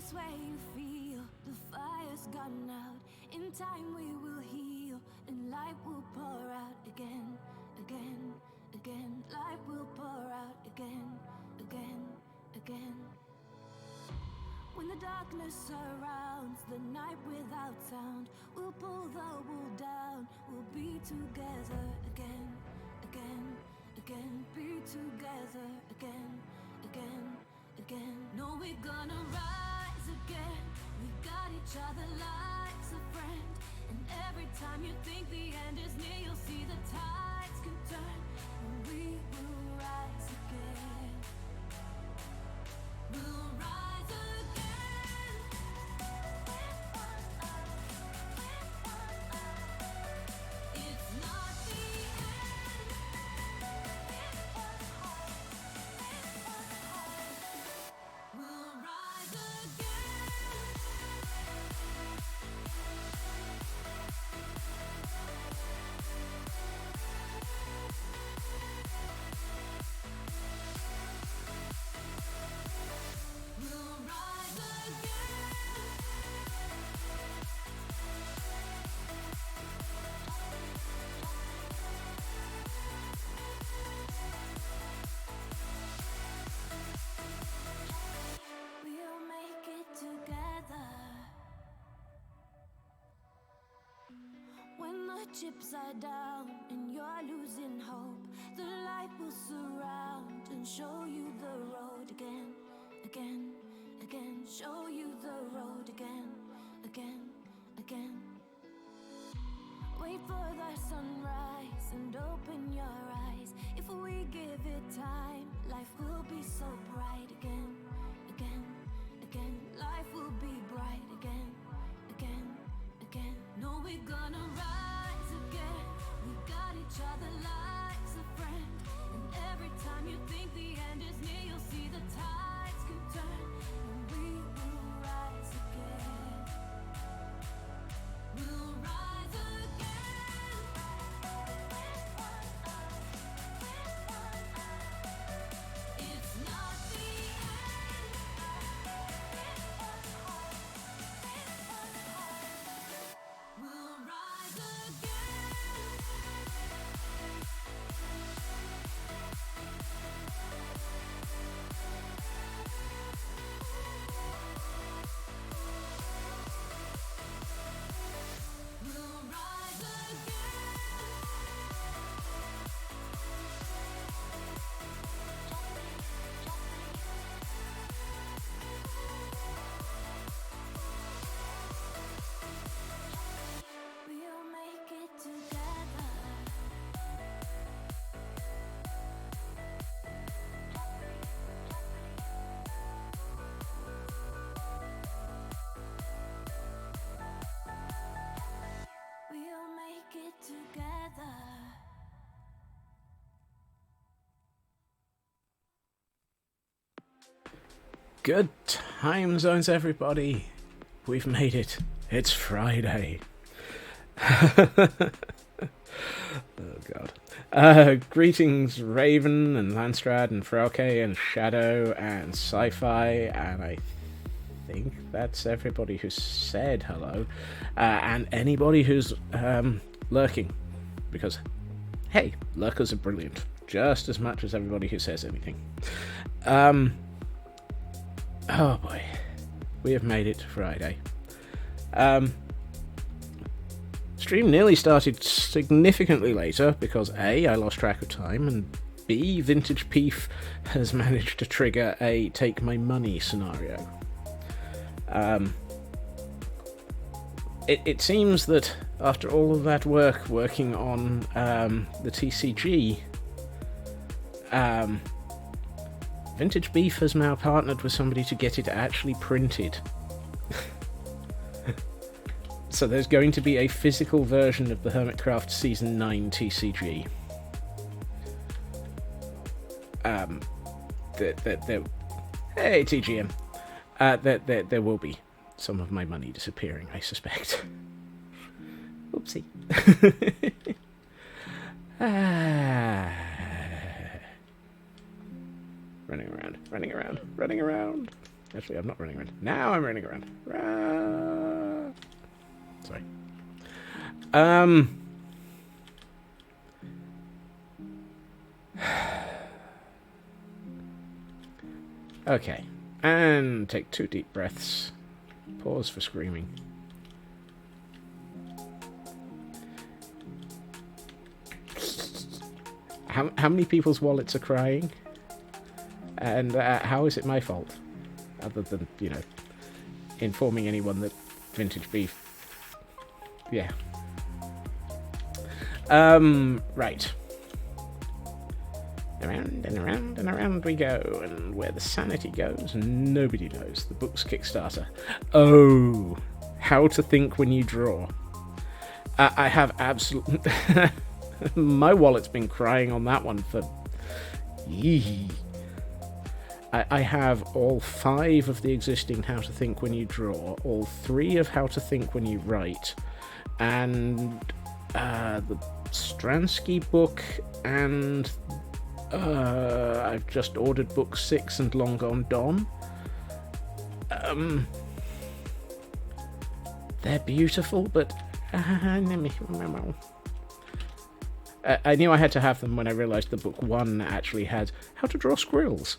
this way you feel. The fire's gone out. In time we will heal, and light will pour out again, again, again. Light will pour out again, again, again. When the darkness surrounds the night without sound, we'll pull the wool down. We'll be together again, again, again. Be together again, again, again. No, we're gonna rise again. We got each other like a friend. And every time you think the end is near, you'll see the tides can turn, and we will rise again. We'll rise again. It's not the end. We'll rise again. We'll rise again. We'll make it together. When the chips are down and you're losing hope, the light will surround and show you the road again, again, again. Show you the road again, again, again. Wait for the sunrise and open your eyes. If we give it time, life will be so bright again, again, again. Life will be bright again, again, again. No, we're gonna rise again. We got each other like a friend. And every time you think the end is near, you'll see the tides can turn, and we will rise again. We'll rise again. It's not the end. We'll rise again. We'll rise again. We'll make it together. We'll make it together. Good time zones, everybody. We've made it. It's Friday. Oh, God. Greetings, Raven and Landstrad and Frauke and Shadow and Sci-Fi, and I think that's everybody who said hello. And anybody who's lurking, because, hey, lurkers are brilliant, just as much as everybody who says anything. Oh boy, we have made it to Friday. Stream nearly started significantly later because A, I lost track of time, and B, Vintage Peef has managed to trigger a take my money scenario. It seems that after all of that work working on the TCG, Vintage Beef has now partnered with somebody to get it actually printed. So there's going to be a physical version of the Hermitcraft Season 9 TCG. Hey, TGM. There will be some of my money disappearing, I suspect. Oopsie. Running around. Actually, I'm not running around. Now I'm running around. Sorry. Okay. And take 2 deep breaths. Pause for screaming. How many people's wallets are crying? And how is it my fault? Other than, you know, informing anyone that vintage beef. Yeah. Right. Around and around and around we go, and where the sanity goes, nobody knows. The book's Kickstarter. Oh, how to think when you draw. I have absolute... My wallet's been crying on that one for... Yee. I have all 5 of the existing How to Think When You Draw, all 3 of How to Think When You Write, and the Stransky book, and I've just ordered book 6 and Long Gone Don. They're beautiful, but I knew I had to have them when I realised that book 1 actually had How to Draw Squirrels.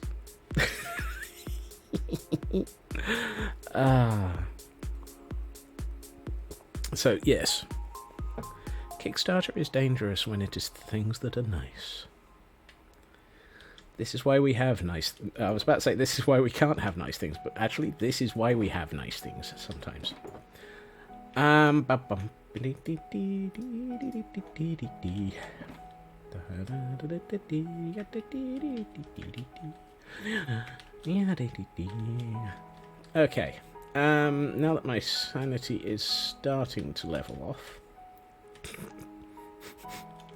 So, yes. Kickstarter is dangerous when it is things that are nice. This is why we have nice... I was about to say this is why we can't have nice things, but actually this is why we have nice things sometimes. Okay. Now that my sanity is starting to level off...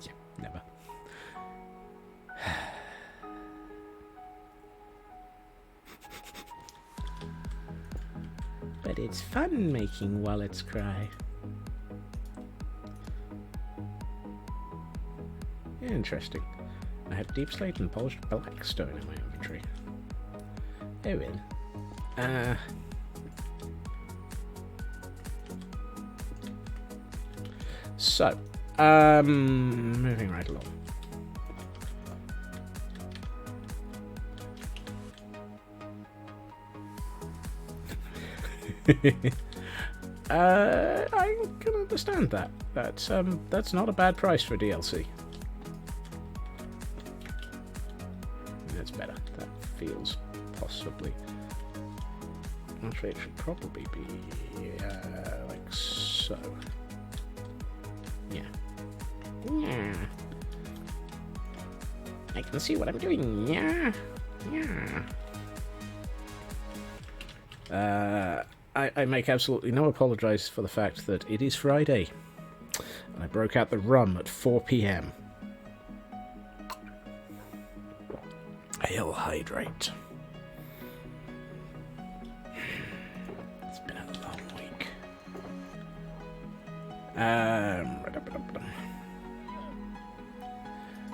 yeah, never. But it's fun making wallets cry. Interesting. I have deep slate and polished black stone in my inventory. Oh well. So, moving right along. I can understand that. That's not a bad price for DLC. That's better. That feels possibly. Actually, it should probably be like so. Yeah. Yeah. I can see what I'm doing. Yeah. Yeah. I make absolutely no apologies for the fact that it is Friday. And I broke out the rum at 4 p.m. I'll hydrate. It's been a long week.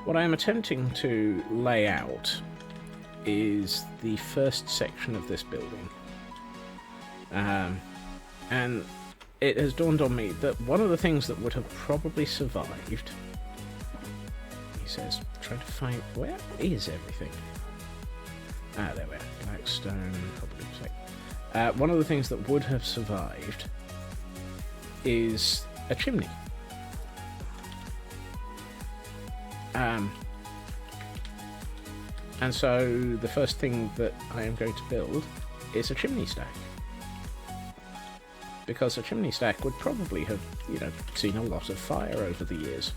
What I am attempting to lay out is the first section of this building. And it has dawned on me that one of the things that would have probably survived, he says, trying to find, where is everything? Ah, there we are. Blackstone, probably. One of the things that would have survived is a chimney. And so the first thing that I am going to build is a chimney stack. Because a chimney stack would probably have, seen a lot of fire over the years.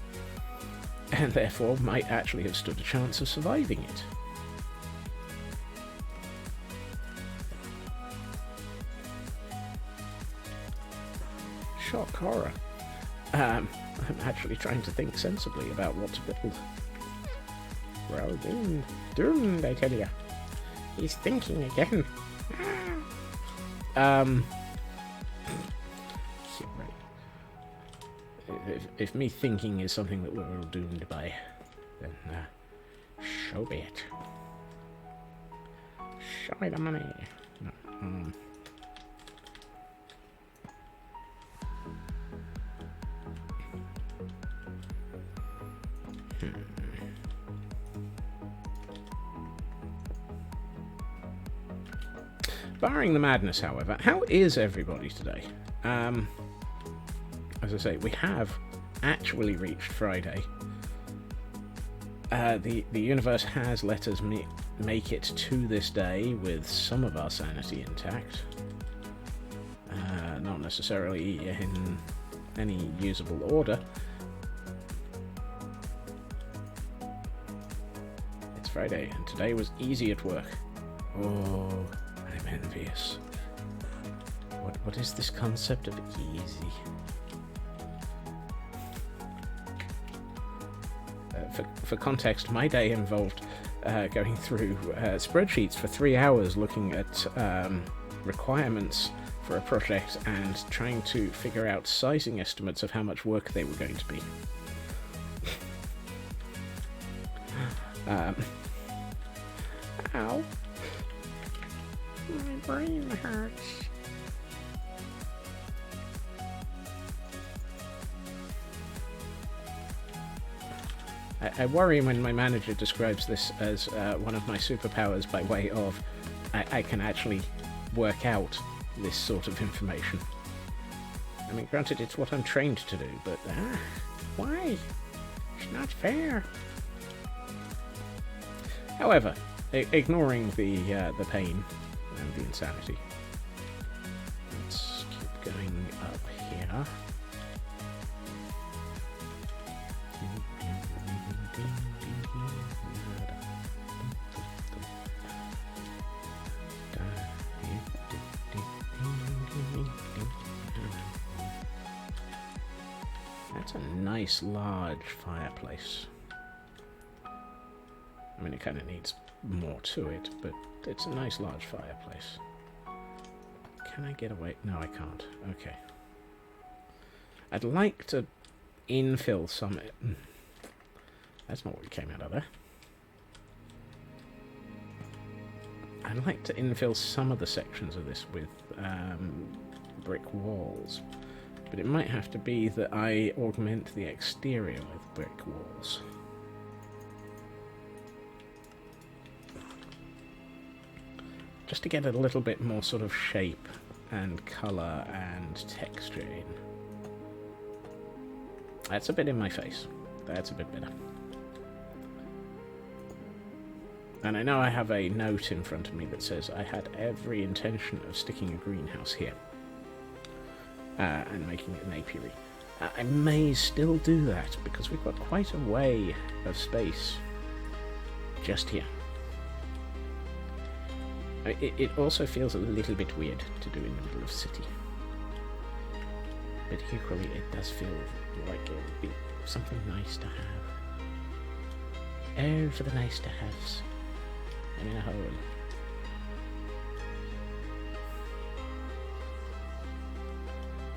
And therefore might actually have stood a chance of surviving it. Shock horror. I'm actually trying to think sensibly about what to build. Well, doomed, I tell ya. He's thinking again. If me thinking is something that we're all doomed by, then so be it. Show me the money. No. Barring the madness, however, how is everybody today? As I say, we have actually reached Friday. The universe has let us make it to this day with some of our sanity intact. Not necessarily in any usable order. It's Friday, and today was easy at work. Oh, I'm envious. What is this concept of easy? For context, my day involved going through spreadsheets for 3 hours looking at requirements for a project and trying to figure out sizing estimates of how much work they were going to be. Ow. My brain hurts. I worry when my manager describes this as one of my superpowers by way of I can actually work out this sort of information. I mean, granted, it's what I'm trained to do, but why? It's not fair. However, ignoring the pain and the insanity, let's keep going up here. That's a nice large fireplace. I mean, it kind of needs more to it, but it's a nice large fireplace. Can I get away? No, I can't. Okay. I'd like to infill some... That's not what we came out of there. I'd like to infill some of the sections of this with brick walls, but it might have to be that I augment the exterior with brick walls. Just to get a little bit more sort of shape and colour and texture in. That's a bit in my face. That's a bit better. And I know I have a note in front of me that says I had every intention of sticking a greenhouse here. And making it an apiary. I may still do that, because we've got quite a way of space just here. It also feels a little bit weird to do in the middle of the city. But equally, it does feel like it would be something nice to have. Oh, for the nice to haves. I'm in a hole.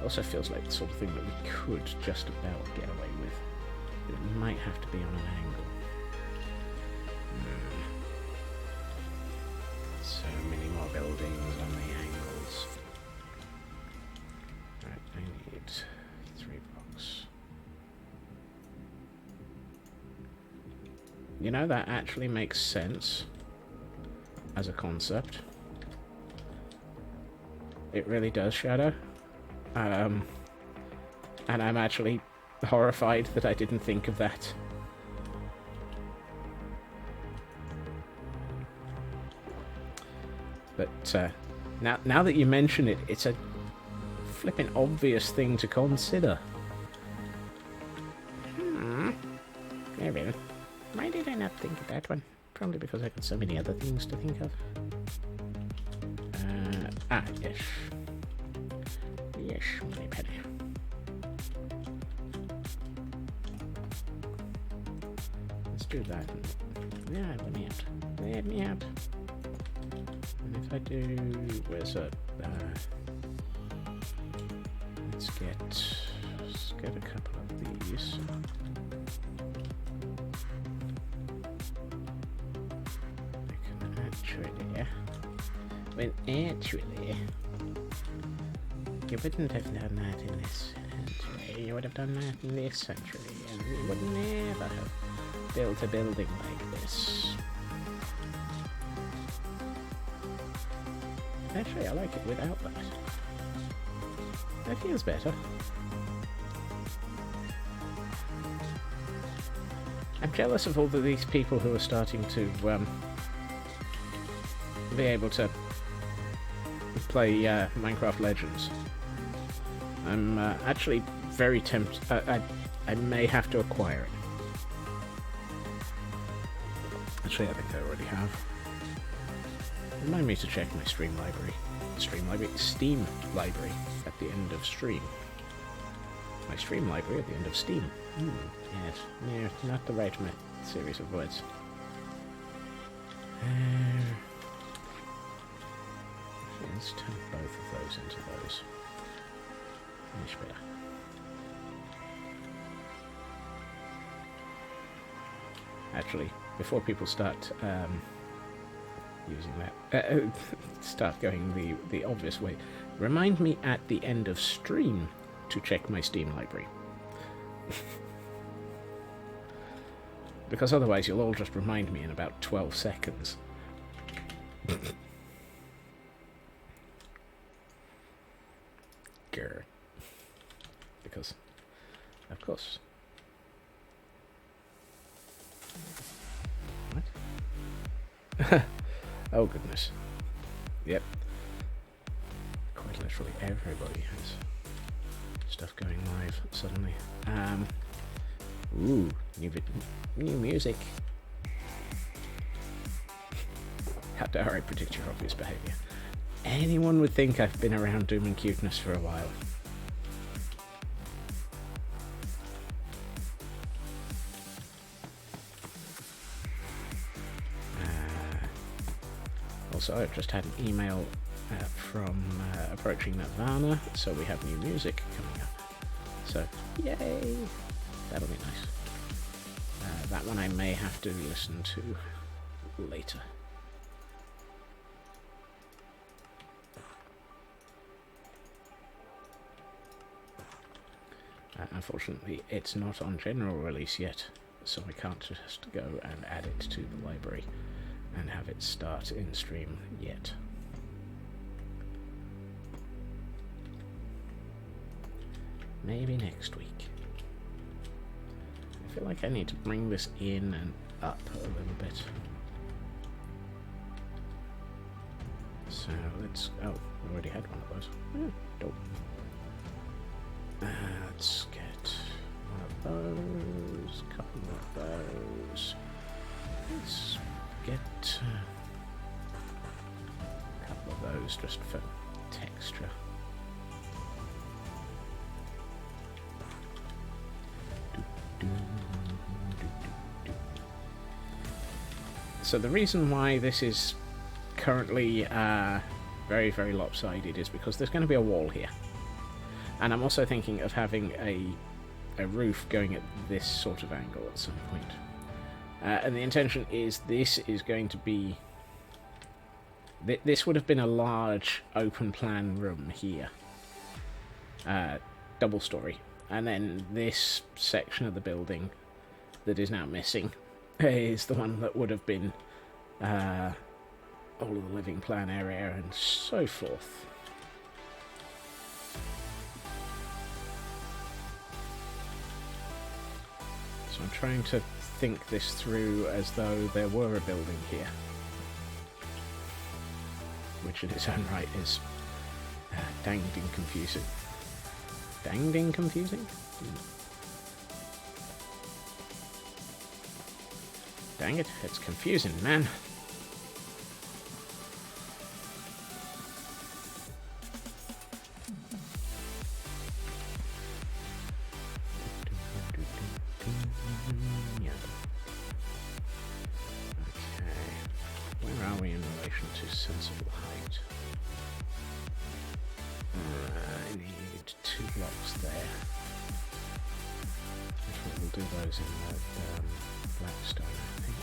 Also feels like the sort of thing that we could just about get away with. But it might have to be on an angle. So many more buildings on the angles. Right, I need 3 blocks. You know, that actually makes sense as a concept. It really does, Shadow. And I'm actually horrified that I didn't think of that. But now that you mention it, it's a flipping obvious thing to consider. Maybe. Why did I not think of that one? Probably because I got so many other things to think of. Yes. Yes, my penny. Let's do that. Yeah, let me out. Let me out. And if I do... Where's a... let's get a couple of these. I can actually... When actually, you wouldn't have done that in this century. You would have done that in this century, and you would never have built a building like this. Actually, I like it without that. That feels better. I'm jealous of all of these people who are starting to be able to play Minecraft Legends. I'm actually very tempted. I may have to acquire it. Actually, I think I already have. Remind me to check my Steam library at the end of stream. My stream library at the end of Steam. Yes. No, not the right series of words. Let's turn both of those into those. Much better. Actually, before people start using that, start going the obvious way, remind me at the end of stream to check my Steam library. Because otherwise you'll all just remind me in about 12 seconds. Grr. Because, of course. What? Oh goodness. Yep. Quite literally everybody has stuff going live suddenly. Ooh, new music. How dare I predict your obvious behaviour? Anyone would think I've been around Doom and Cuteness for a while. Also, I've just had an email from Approaching Nirvana, so we have new music coming up. So, yay! That'll be nice. That one I may have to listen to later. Unfortunately, it's not on general release yet, so I can't just go and add it to the library and have it start in stream yet. Maybe next week. I feel like I need to bring this in and up a little bit. So let's... oh, we already had one of those. Dope. Let's get one of those, a couple of those. Let's get a couple of those just for texture. So the reason why this is currently very, very lopsided is because there's going to be a wall here. And I'm also thinking of having a roof going at this sort of angle at some point. And the intention is this is going to be... this would have been a large open plan room here. Double story. And then this section of the building that is now missing is the one that would have been all of the living plan area and so forth. So I'm trying to think this through as though there were a building here, which in its own right is danged and confusing. Danged and confusing? Dang it, it's confusing, man. Sensible height. I need 2 blocks there. We'll do those in that blackstone, I think.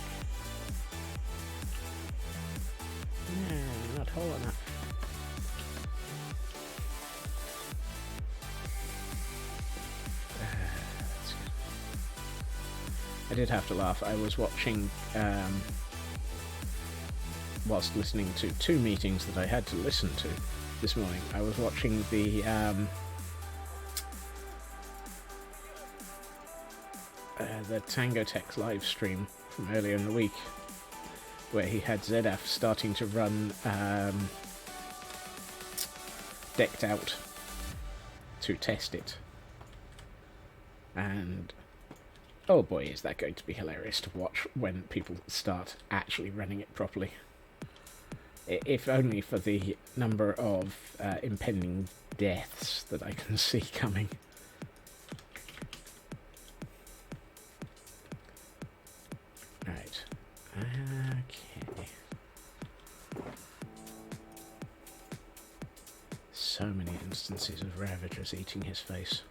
Yeah, not tall enough. That's good. I did have to laugh. I was watching, whilst listening to two meetings that I had to listen to this morning, I was watching the Tango Tech's live stream from earlier in the week, where he had ZF starting to run Decked Out to test it. And oh boy, is that going to be hilarious to watch when people start actually running it properly. If only for the number of impending deaths that I can see coming. Right. Okay. So many instances of Ravagers eating his face.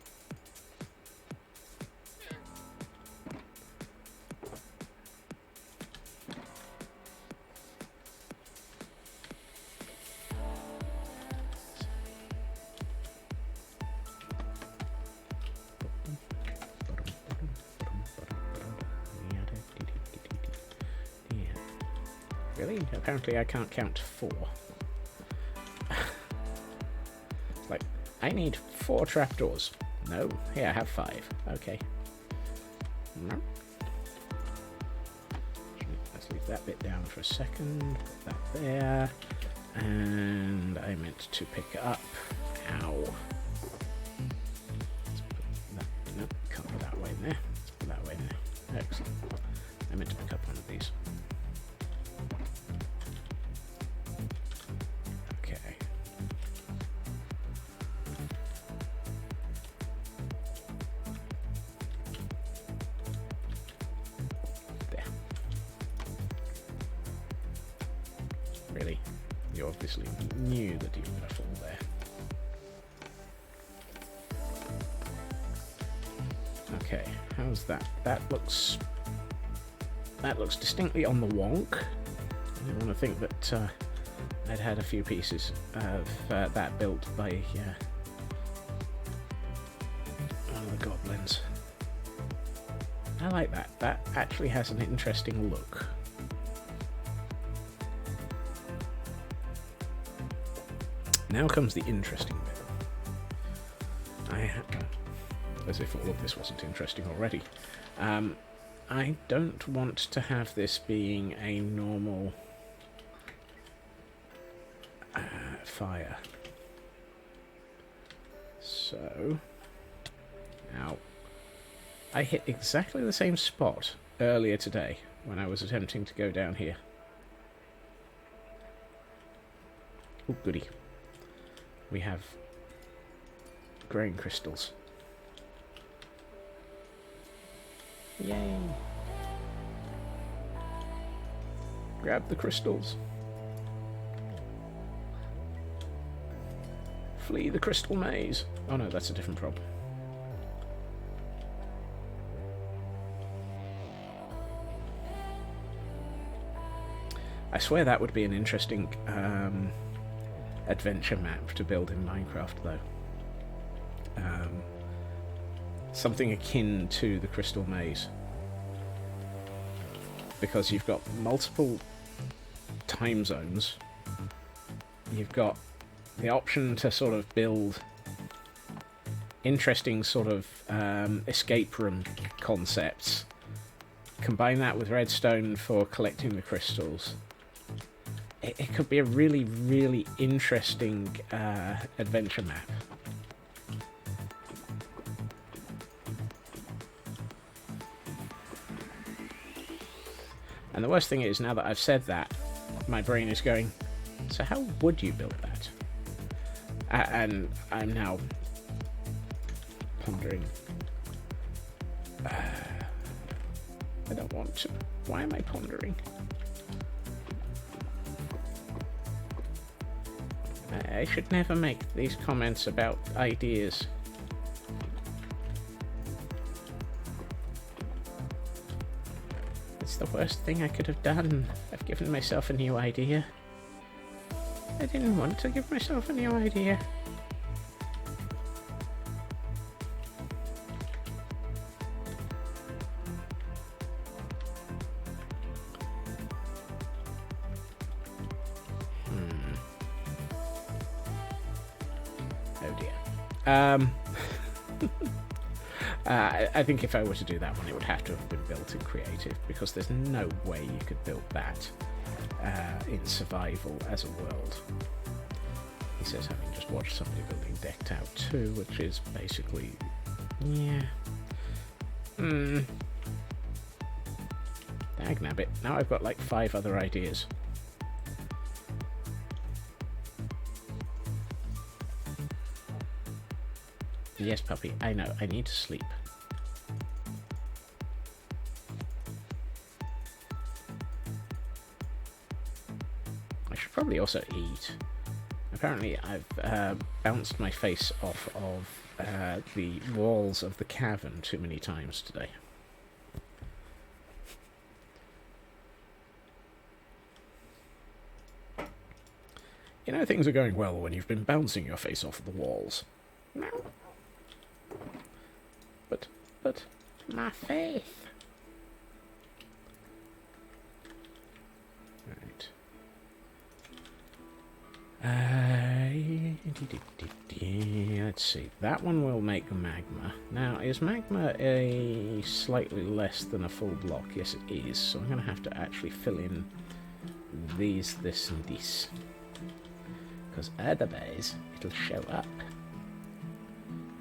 Really? Apparently I can't count to 4. It's like, I need 4 trapdoors. No, here, I have 5. Okay. No. Let's leave that bit down for a second. Put that there. And I meant to pick up. Ow. Let's put that, no, can't put that way in there. Let's put that way in there. Excellent. I meant to pick up one of these. Really, you obviously knew that you were going to fall there. Okay, how's that? That looks distinctly on the wonk. I want to think that I'd had a few pieces of that built by one of the goblins. I like that. That actually has an interesting look. Now comes the interesting bit. As if all of this wasn't interesting already. I don't want to have this being a normal fire. So, now, I hit exactly the same spot earlier today when I was attempting to go down here. Oh, goody. We have grain crystals. Yay! Grab the crystals. Flee the crystal maze. Oh no, that's a different problem. I swear that would be an interesting adventure map to build in Minecraft, though. Something akin to the Crystal Maze. Because you've got multiple time zones. You've got the option to sort of build interesting sort of escape room concepts. Combine that with redstone for collecting the crystals. It could be a really, really interesting adventure map. And the worst thing is, now that I've said that, my brain is going, so how would you build that? And I'm now pondering, I don't want to. Why am I pondering? I should never make these comments about ideas. It's the worst thing I could have done. I've given myself a new idea. I didn't want to give myself a new idea. Oh dear. I think if I were to do that one, it would have to have been built in creative, because there's no way you could build that in survival as a world. He says having just watched somebody building Decked Out 2, which is basically, yeah. Dagnabbit. Now I've got like 5 other ideas. Yes, puppy, I know. I need to sleep. I should probably also eat. Apparently, I've bounced my face off of the walls of the cavern too many times today. You know, things are going well when you've been bouncing your face off the walls. But my faith. Right. Let's see. That one will make magma. Now, is magma a slightly less than a full block? Yes, it is. So I'm going to have to actually fill in these, this, and this. Because otherwise, it'll show up.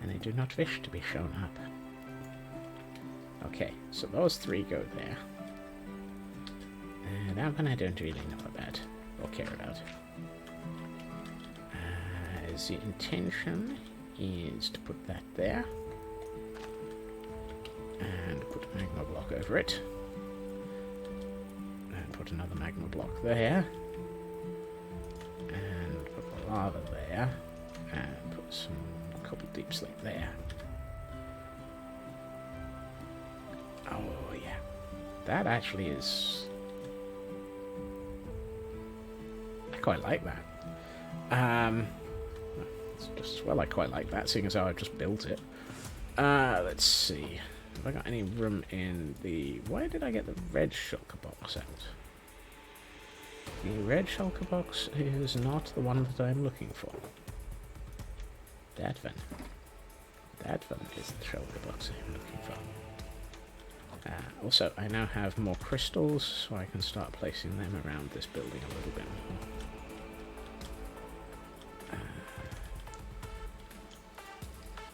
And I do not wish to be shown up. Okay, so those 3 go there. And that one I don't really know about or care about. The intention is to put that there. And put a magma block over it. And put another magma block there. And put the lava there. And put some cobble deep slate there. Oh, yeah. That actually is... I quite like that. It's just, well, I quite like that, seeing as how I've just built it. Let's see. Have I got any room in the... Why did I get the red shulker box out? The red shulker box is not the one that I'm looking for. That one. That one is the shulker box I'm looking for. Also, I now have more crystals, so I can start placing them around this building a little bit more.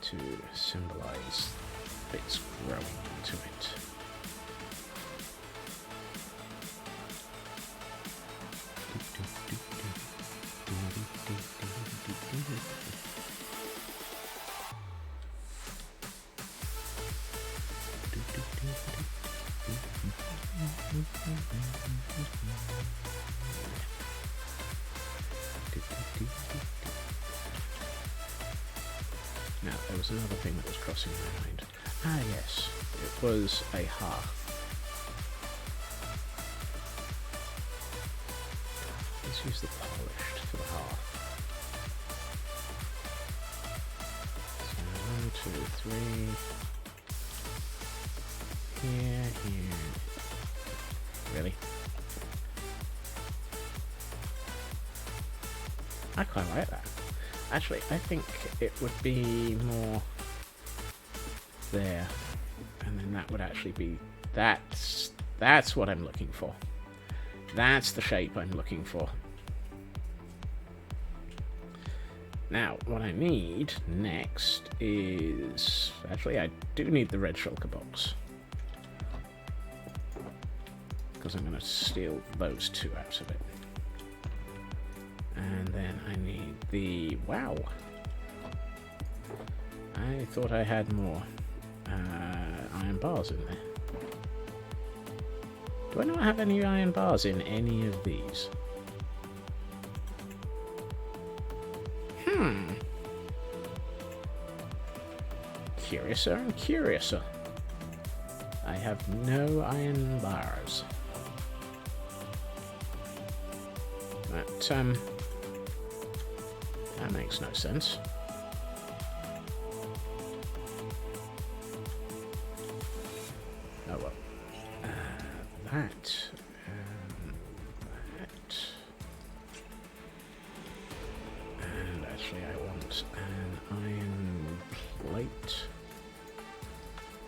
To symbolize bits growing into it. Now, there was another thing that was crossing my mind. Ah, yes. It was a hearth. Let's use the polished for the hearth. So 1, 2, 3. Here. Really? I quite like that. Actually, I think it would be more there, and then that would actually be... That's what I'm looking for. That's the shape I'm looking for. Now, what I need next is... Actually, I do need the red shulker box. Because I'm going to steal those 2 out of it. And then I need the... Wow! I thought I had more iron bars in there. Do I not have any iron bars in any of these? Curiouser and curiouser. I have no iron bars. But, That makes no sense. Oh well. That. That. And actually I want an iron plate.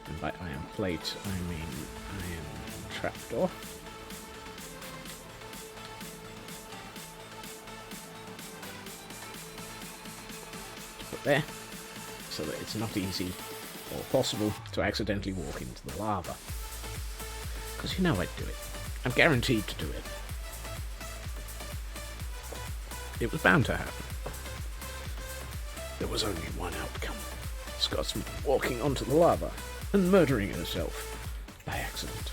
And by iron plate I mean iron trapdoor. There, so that it's not easy or possible to accidentally walk into the lava. Because you know I'd do it. I'm guaranteed to do it. It was bound to happen. There was only one outcome. Scotsman walking onto the lava and murdering herself by accident.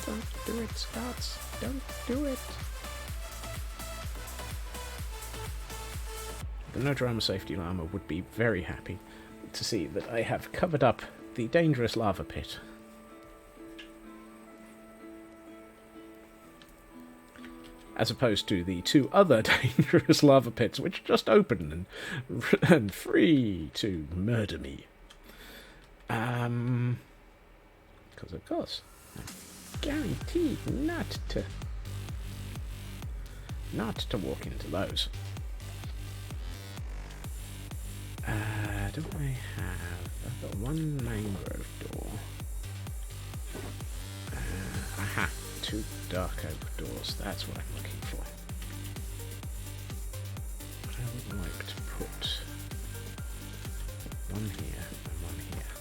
Don't do it, Scots. Don't do it. The No Drama Safety Llama would be very happy to see that I have covered up the dangerous lava pit. As opposed to the two other dangerous lava pits which just opened and free to murder me. Because of course. Guaranteed not to walk into those. Do I have? I've got one mangrove door. Aha, two dark oak doors. That's what I'm looking for. I would like to put one here and one here.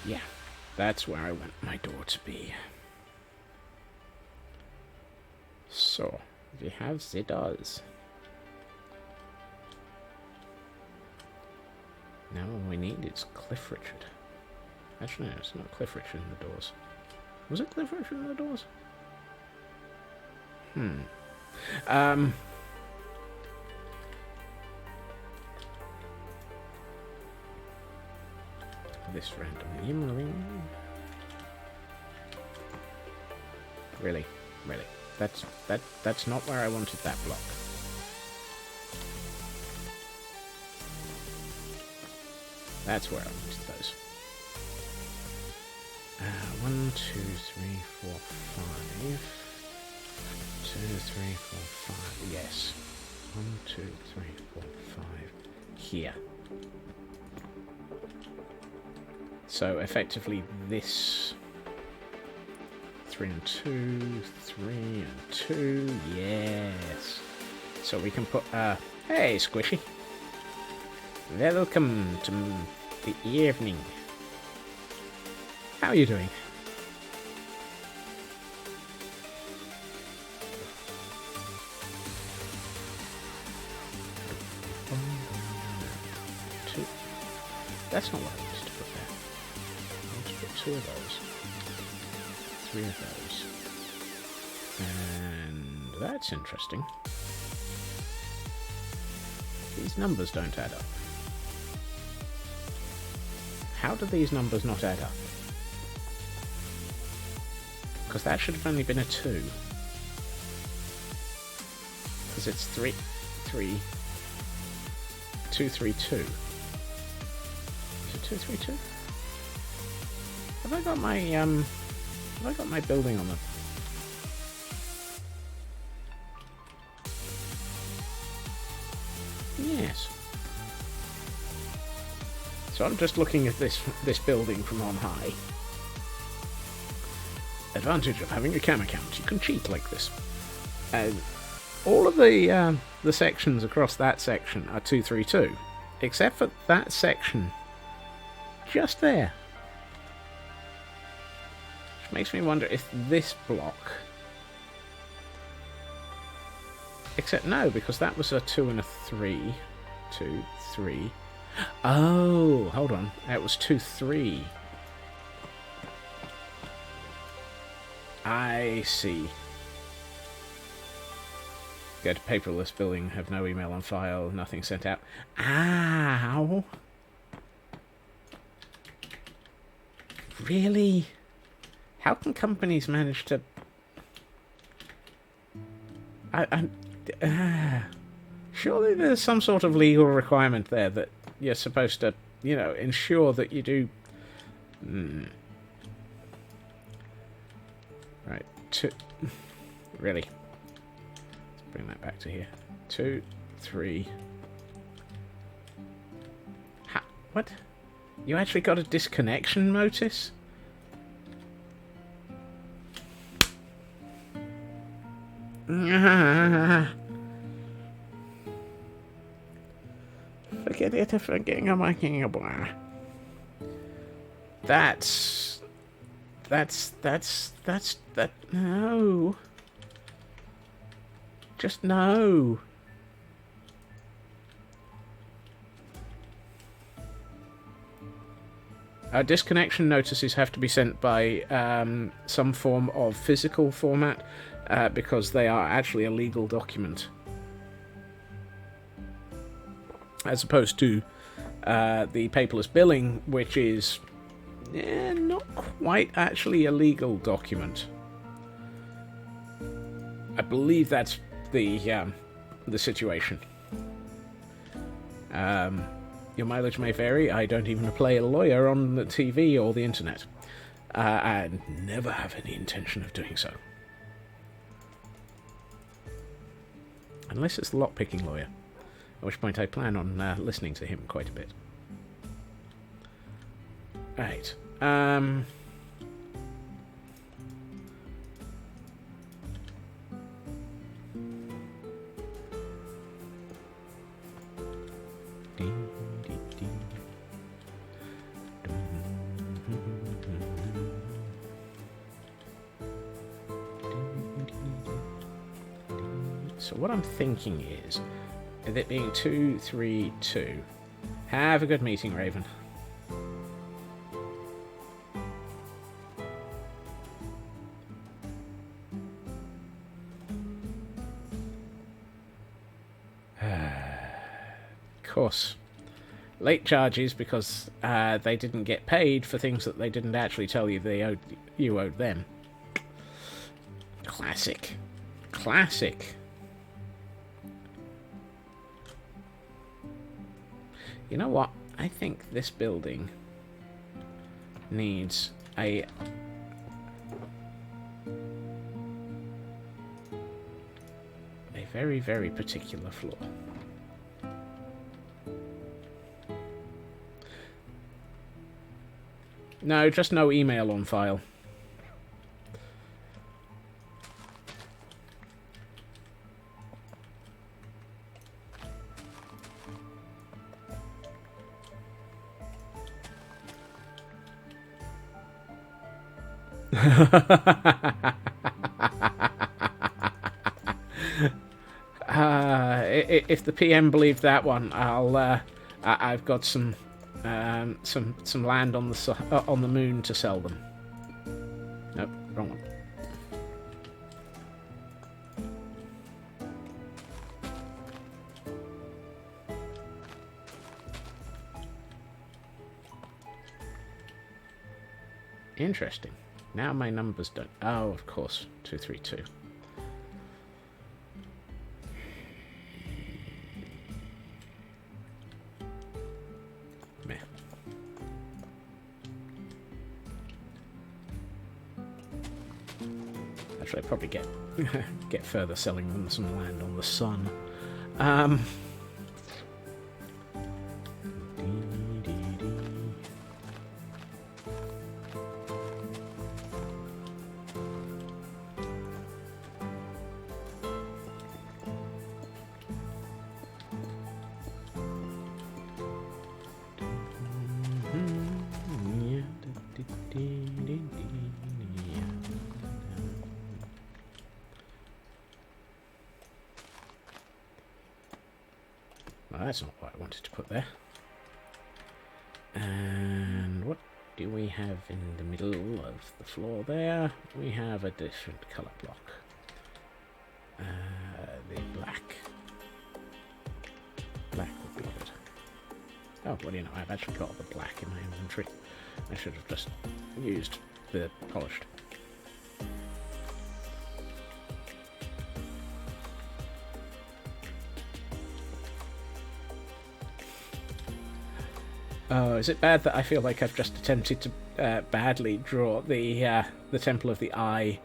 Yeah, that's where I want my door to be. So, we have the doors. Now all we need is Cliff Richard. Actually, no, it's not Cliff Richard in the doors. Was it Cliff Richard in the doors? This randomly. Really? That's not where I wanted that block. That's where I wanted those. 1, 2, 3, 4, 5. 2, 3, 4, 5. Yes. 1, 2, 3, 4, 5. Here. So effectively this 3 and 2, 3 and 2, yes. So we can put, hey Squishy. Welcome to the evening. How are you doing? Two. That's not what I wanted to put there. I want to put 2 of those. 3 of those. And that's interesting. These numbers don't add up. How do these numbers not add up? Because that should have only been a 2. Because it's 3, 3, 2, 3, 2. Is it 2, 3, 2? Have I got my building on the... Yes. So I'm just looking at this building from on high. Advantage of having a cam account. You can cheat like this. All of the sections across that section are 232, except for that section just there. Which makes me wonder if this block... Except no, because that was a 2 and a 3. 2, 3... Oh, hold on. That was 2, 3. I see. Go to paperless building, have no email on file, nothing sent out. Ow! Really? How can companies manage to... Surely there's some sort of legal requirement there that you're supposed to, you know, ensure that you do... Right, really? Let's bring that back to here. 2, 3... What? You actually got a disconnection notice? Forget it if I'm getting a making a bar. That's that. No. Just no. Disconnection notices have to be sent by some form of physical format because they are actually a legal document. As opposed to the paperless billing, which is not quite actually a legal document. I believe that's the situation. Your mileage may vary. I don't even play a lawyer on the TV or the internet. And never have any intention of doing so. Unless it's the lockpicking lawyer. At which point I plan on listening to him quite a bit. Right. So what I'm thinking is, with it being 2, 3, 2, have a good meeting, Raven. Of course. Late charges because they didn't get paid for things that they didn't actually tell you you owed them. Classic. Classic. You know what? I think this building needs a very, very particular floor. No, just no email on file. If the PM believed that one, I've got some land on the moon to sell them. Nope, wrong one. Interesting. Now my numbers don't... Oh, of course. 232. Meh. Actually, I'd probably get further selling them some land on the sun. Well, that's not what I wanted to put there. And what do we have in the middle of the floor there? We have a different colour block. The black. Black would be good. Oh, well, you know, I've actually got all the black in my inventory. I should have just used the polished. Oh, is it bad that I feel like I've just attempted to badly draw the Temple of the Eye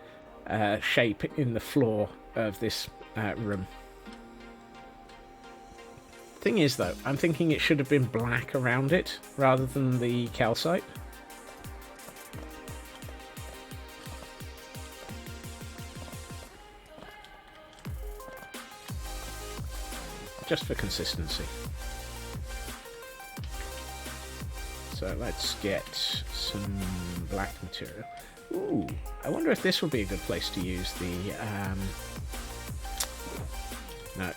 shape in the floor of this room? Thing is, though, I'm thinking it should have been black around it rather than the calcite. Just for consistency. So let's get some black material. Ooh, I wonder if this would be a good place to use the... No.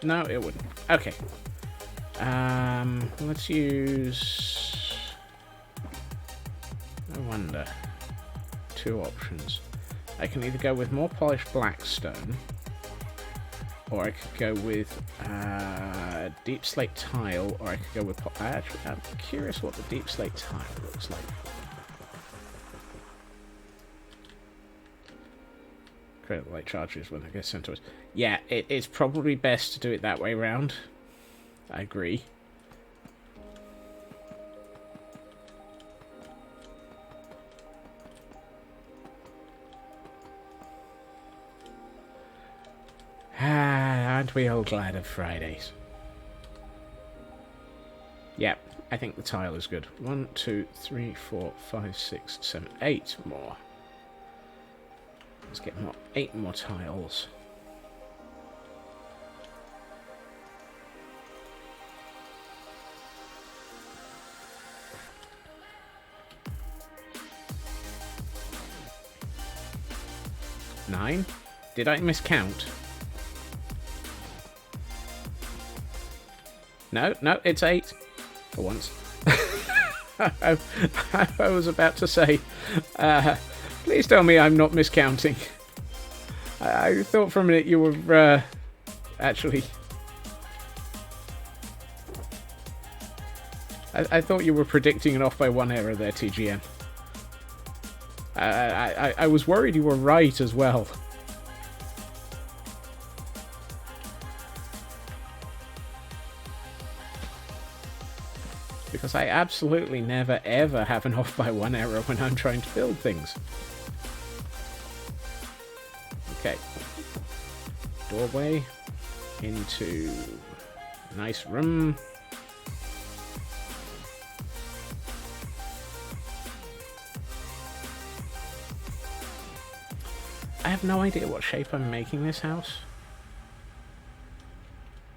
No, it wouldn't. Okay. Let's use... I wonder. Two options. I can either go with more polished black stone, or I could go with deep slate tile, or I could go with... Actually, I'm curious what the deep slate tile looks like. Create light charges when they get sent to us. Yeah, it's probably best to do it that way round. I agree. Aren't we all glad of Fridays? Yeah, I think the tile is good. 1, 2, 3, 4, 5, 6, 7, 8 more. Let's get 8 more tiles. Nine? Did I miscount? No, it's 8. For once. I was about to say, please tell me I'm not miscounting. I thought for a minute you were, actually... I thought you were predicting an off by 1 error there, TGM. I was worried you were right as well. Because I absolutely never ever have an off by 1 error when I'm trying to build things. Okay. Doorway into nice room. I have no idea what shape I'm making this house.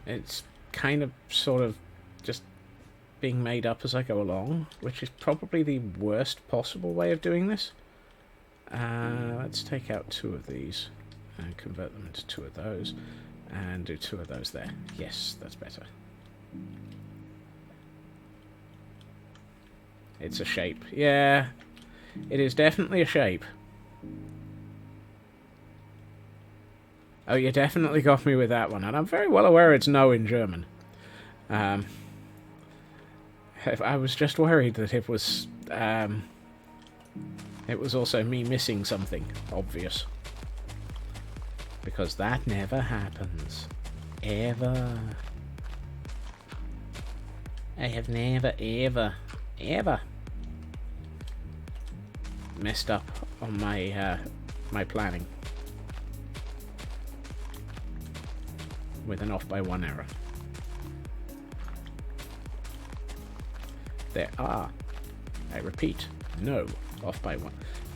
It's kind of sort of just being made up as I go along, which is probably the worst possible way of doing this. Let's take out 2 of these and convert them into 2 of those and do 2 of those there. Yes, that's better. It's a shape. Yeah, it is definitely a shape. Oh, you definitely got me with that one, and I'm very well aware it's no in German. I was just worried that it was also me missing something obvious. Because that never happens. Ever. I have never, ever messed up on my my planning with an off by 1 error. There are, I repeat, no off by 1.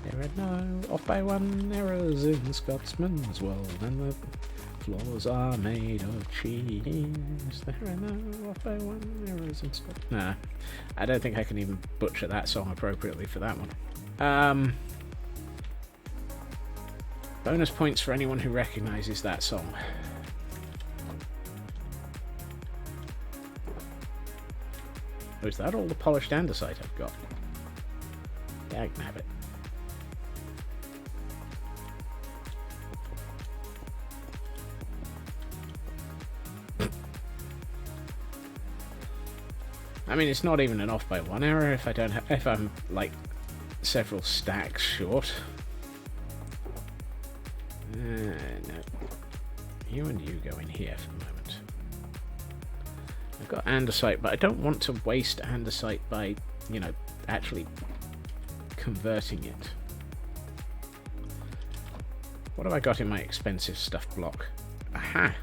There are no off by 1 errors in Scotsman's world, and the floors are made of cheese. There are no off by 1 errors in Scotsman's. Nah, I don't think I can even butcher that song appropriately for that one. Bonus points for anyone who recognises that song. Oh, is that all the polished andesite I've got? Yeah, I can have it. I mean, it's not even an off by 1 error if I don't if I'm like several stacks short. No. You and you go in here for the moment. I've got andesite, but I don't want to waste andesite by, you know, actually converting it. What have I got in my expensive stuff block? Aha!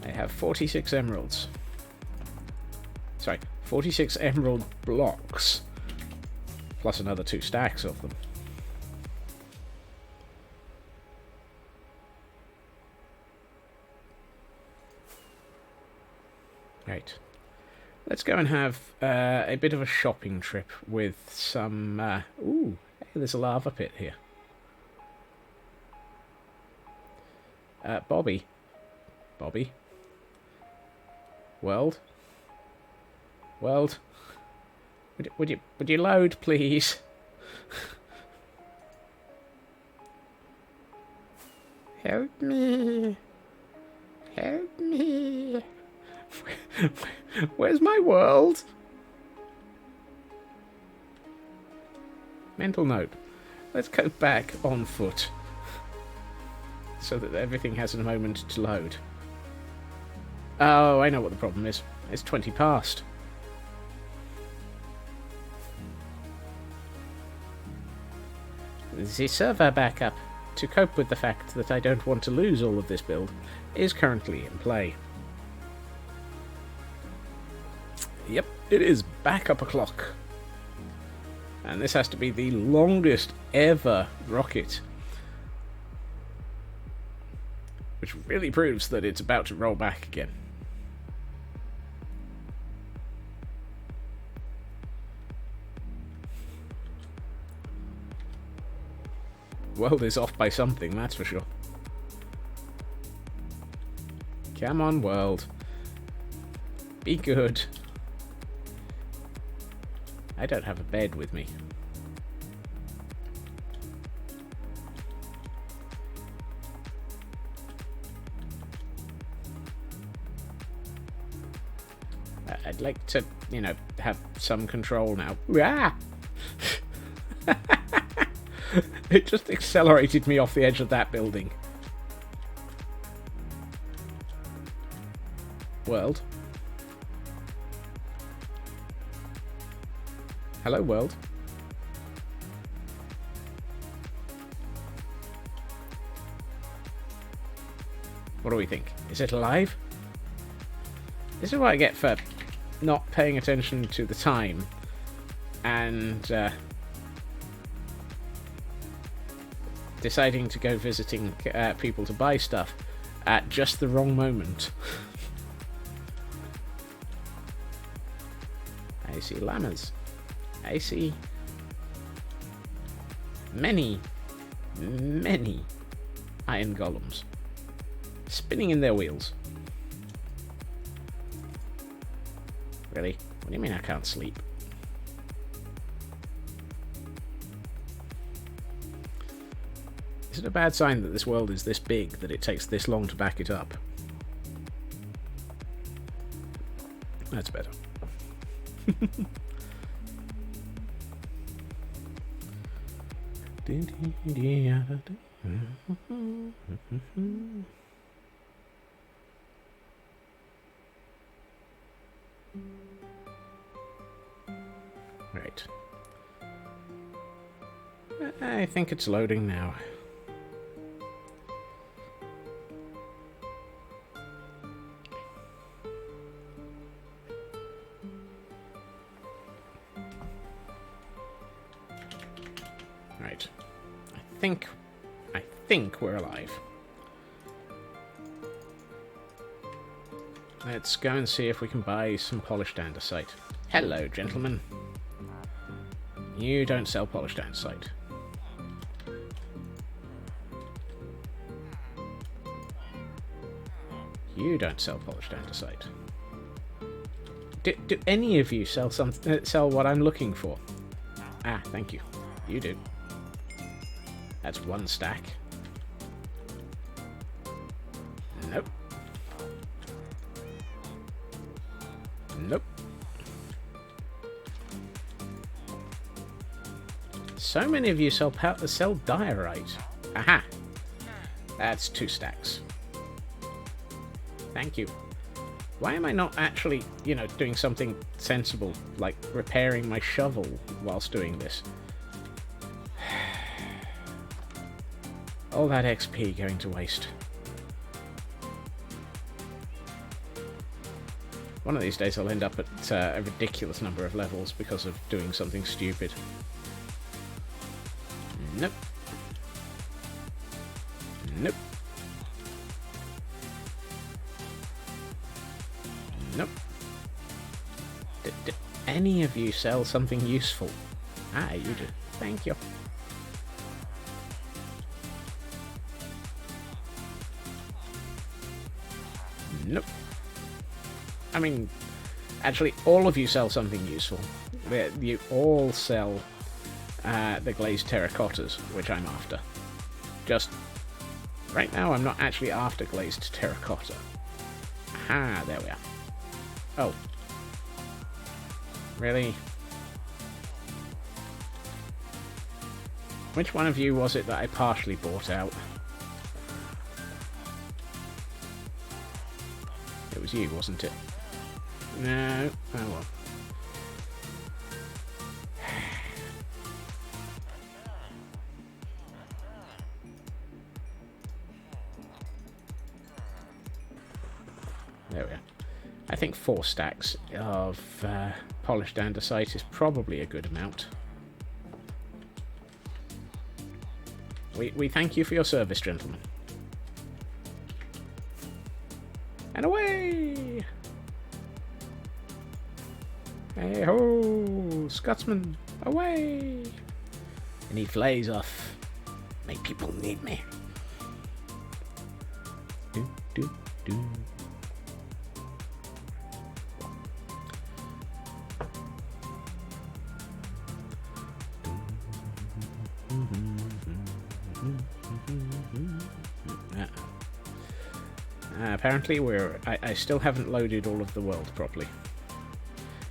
I have 46 emeralds. Sorry, 46 emerald blocks. Plus another 2 stacks of them. Right. Let's go and have a bit of a shopping trip with some... ooh, hey, there's a lava pit here. Bobby. Bobby. World. World. Would you load, please? Help me. Help me. Where's my world? Mental note. Let's go back on foot. So that everything has a moment to load. Oh, I know what the problem is. It's 20 past. The server backup, to cope with the fact that I don't want to lose all of this build, is currently in play. Yep, it is back up a clock. And this has to be the longest ever rocket. Which really proves that it's about to roll back again. World is off by something, that's for sure. Come on, world. Be good. I don't have a bed with me. I'd like to, you know, have some control now. Ah! It just accelerated me off the edge of that building. World. Hello, world. What do we think? Is it alive? This is what I get for not paying attention to the time and deciding to go visiting people to buy stuff at just the wrong moment. I see llamas. I see many iron golems spinning in their wheels. Really? What do you mean I can't sleep? Is it a bad sign that this world is this big that it takes this long to back it up? That's better. Right. I think it's loading now. Right. I think we're alive. Let's go and see if we can buy some polished andesite. Hello, gentlemen. You don't sell polished andesite. You don't sell polished andesite. Do any of you sell sell what I'm looking for? Ah, thank you. You do. That's 1 stack. Nope. Nope. So many of you sell diorite. Aha! That's 2 stacks. Thank you. Why am I not actually, doing something sensible, like repairing my shovel whilst doing this? All that XP going to waste. One of these days I'll end up at a ridiculous number of levels because of doing something stupid. Nope. Nope. Nope. Did any of you sell something useful? Ah, you do. Thank you. Nope. I mean, actually, all of you sell something useful. You all sell the glazed terracottas, which I'm after. Just, right now I'm not actually after glazed terracotta. Aha, there we are. Oh. Really? Which one of you was it that I partially bought out? It was you, wasn't it? No. Oh well. There we are. I think 4 stacks of polished andesite is probably a good amount. We thank you for your service, gentlemen. And away! Hey ho! Scotsman, away! I need flays off. My people need me. Do, do, do. Apparently I still haven't loaded all of the world properly.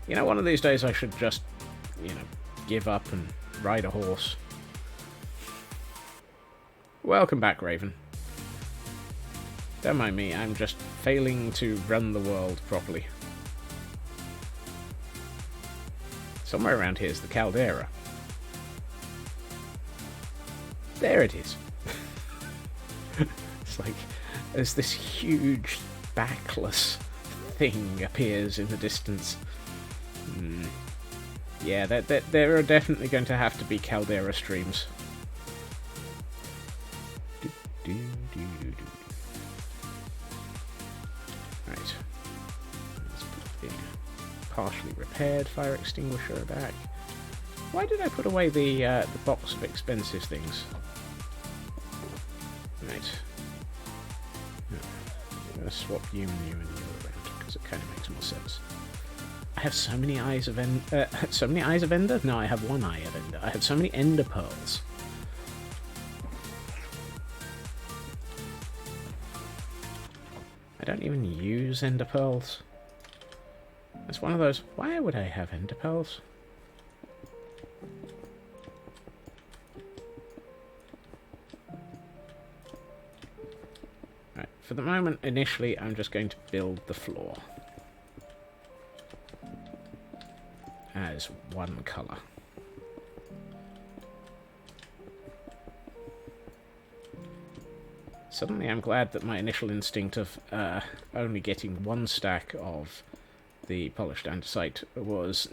One of these days I should just, give up and ride a horse. Welcome back, Raven. Don't mind me, I'm just failing to run the world properly. Somewhere around here is the caldera. There it is. It's like there's this huge backless thing appears in the distance. Yeah, there are definitely going to have to be caldera streams. Right. Let's put the partially repaired fire extinguisher back. Why did I put away the box of expensive things? Right. I'm going to swap you and you around because it kind of makes more sense. I have so many eyes of so many eyes of Ender? No, I have one eye of Ender. I have so many Ender pearls. I don't even use Ender pearls. It's one of those. Why would I have Ender pearls? Right. For the moment, initially, I'm just going to build the floor as one colour. Suddenly I'm glad that my initial instinct of only getting 1 stack of the polished andesite was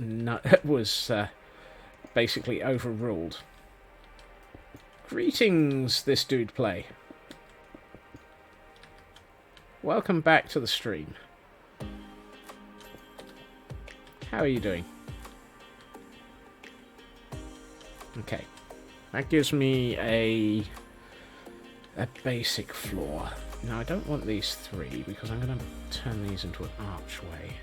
basically overruled. Greetings, this dude play. Welcome back to the stream. How are you doing? Okay, that gives me a basic floor. Now I don't want these 3 because I'm going to turn these into an archway.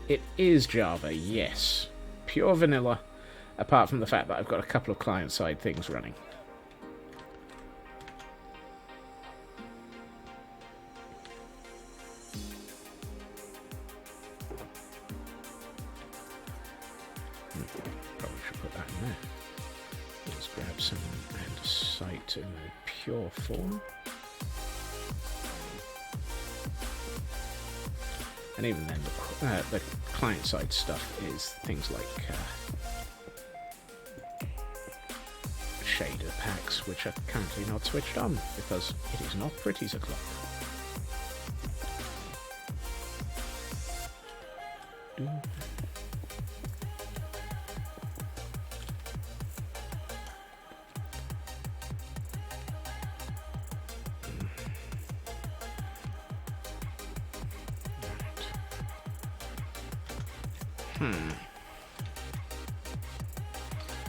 It is Java, yes. Pure vanilla, apart from the fact that I've got a couple of client-side things running. that in pure form. And even then, the client-side stuff is things like shader packs, which are currently not switched on, because it is not pretty's o'clock.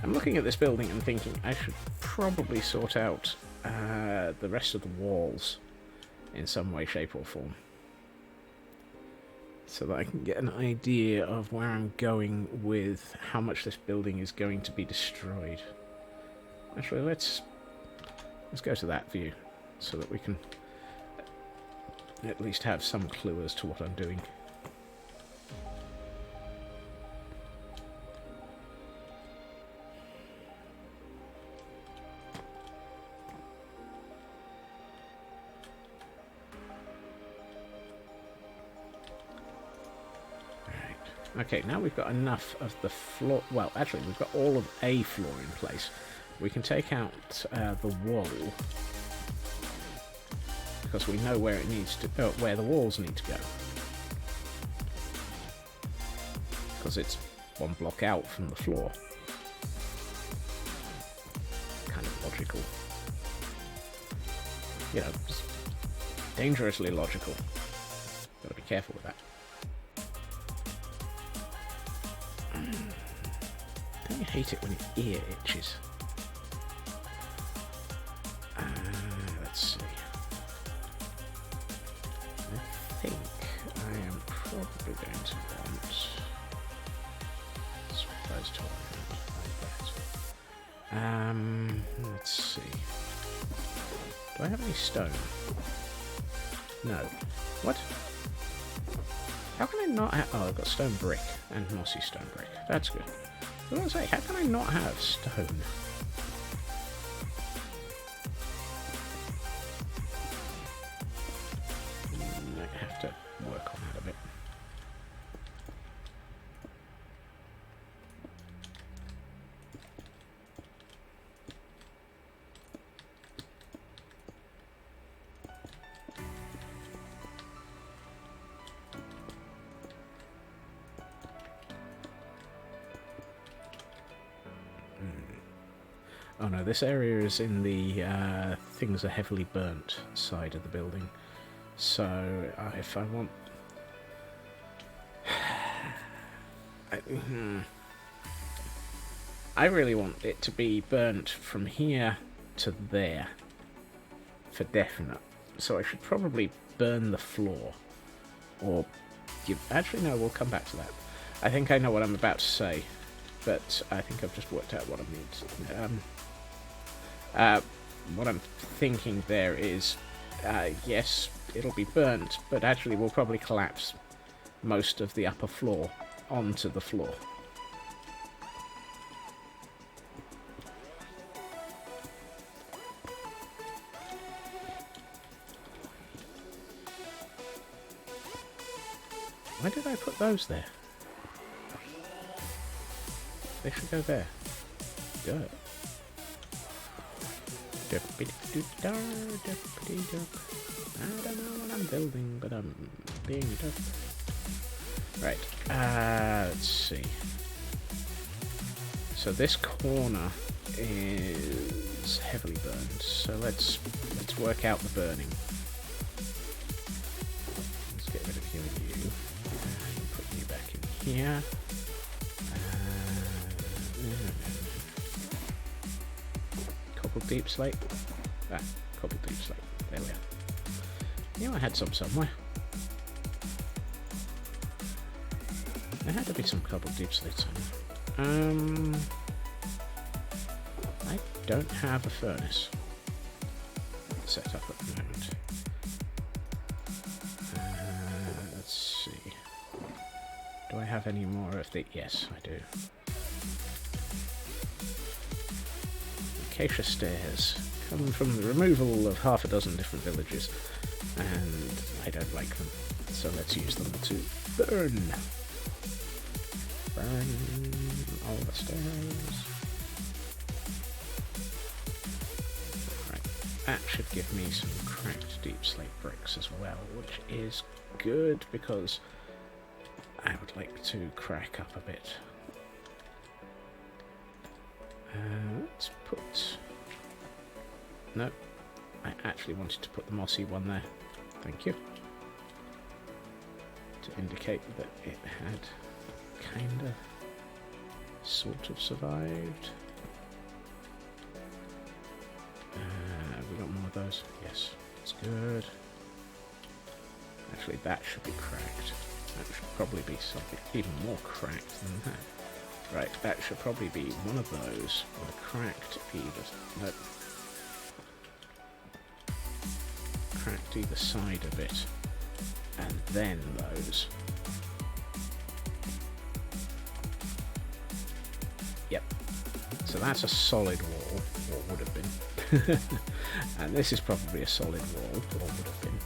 I'm looking at this building and thinking I should probably sort out the rest of the walls in some way, shape or form, so that I can get an idea of where I'm going with how much this building is going to be destroyed. Actually, let's go to that view so that we can at least have some clue as to what I'm doing. Okay, now we've got enough of the floor. Well, actually, we've got all of a floor in place. We can take out the wall because we know where it needs to, where the walls need to go, because it's one block out from the floor. Kind of logical, you know, just dangerously logical. Gotta be careful with that. Don't you hate it when your ear itches? Let's see. I think I am probably going to want swap those two around like that. Let's see. Do I have any stone? No. What? How can I not have... Oh, I've got stone brick and mossy stone brick. That's good. What do I say? How can I not have stone? I have to work on that a bit. Oh no, this area is in the things are heavily burnt side of the building. So if I want... I really want it to be burnt from here to there for definite. So I should probably burn the floor. Or give... Actually no, we'll come back to that. I think I know what I'm about to say, but I think I've just worked out what I need. What I'm thinking there is, yes, it'll be burnt, but actually we'll probably collapse most of the upper floor onto the floor. Why did I put those there? They should go there. Good. I don't know what I'm building, but I'm being dope. Right, let's see. So this corner is heavily burned, so let's work out the burning. Let's get rid of you and you, and put you back in here. Cobbled deep slate. Cobbled deep slate. There we are. Yeah, I had some somewhere. There had to be some cobbled deep slate somewhere. I don't have a furnace set up at the moment. Let's see. Do I have any more of the... Yes, I do. Acacia stairs. come from the removal of half a dozen different villages, and I don't like them, so let's use them to burn. Burn all the stairs. Right, that should give me some cracked deep slate bricks as well, which is good because I would like to crack up a bit. Let's put... No, I actually wanted to put the mossy one there. Thank you. To indicate that it had kinda, sort of survived. Have we got more of those? Yes, that's good. Actually, that should be cracked. That should probably be something even more cracked than that. Right, that should probably be one of those with a cracked either... Nope. Cracked either side of it. And then those. Yep. So that's a solid wall, or would have been. And this is probably a solid wall, or would have been.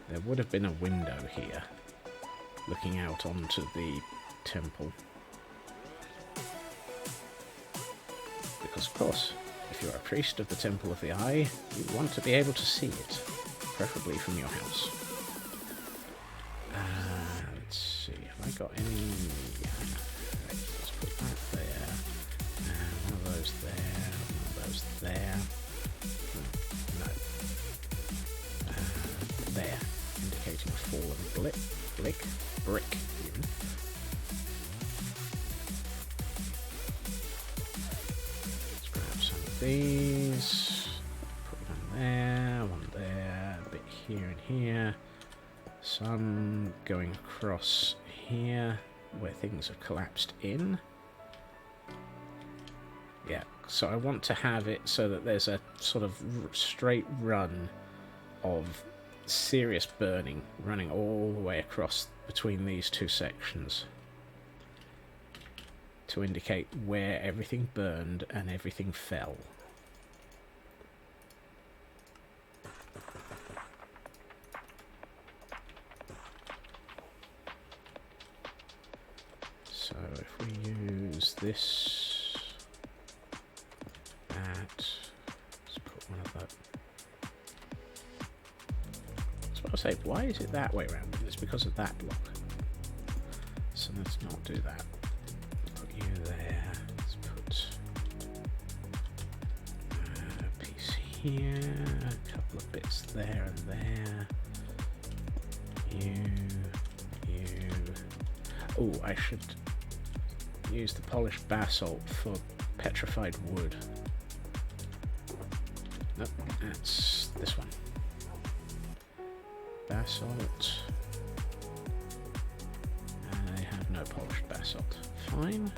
There would have been a window here, looking out onto the temple. Because, of course, if you're a priest of the Temple of the Eye, you want to be able to see it, preferably from your house. Let's see, have I got any... Right, let's put that there, one of those there, one of those there. No. There, indicating fallen brick, even. These, put one there, a bit here and here, some going across here where things have collapsed in. Yeah, so I want to have it so that there's a sort of straight run of serious burning running all the way across between these two sections, to indicate where everything burned and everything fell. So if we use this, let's put one of that. So I'll say, why is it that way around? It's because of that block. So let's not do that. You there. Let's put a piece here, a couple of bits there and there. You. Oh, I should use the polished basalt for petrified wood. Nope, that's this one. Basalt. I have no polished basalt. Fine.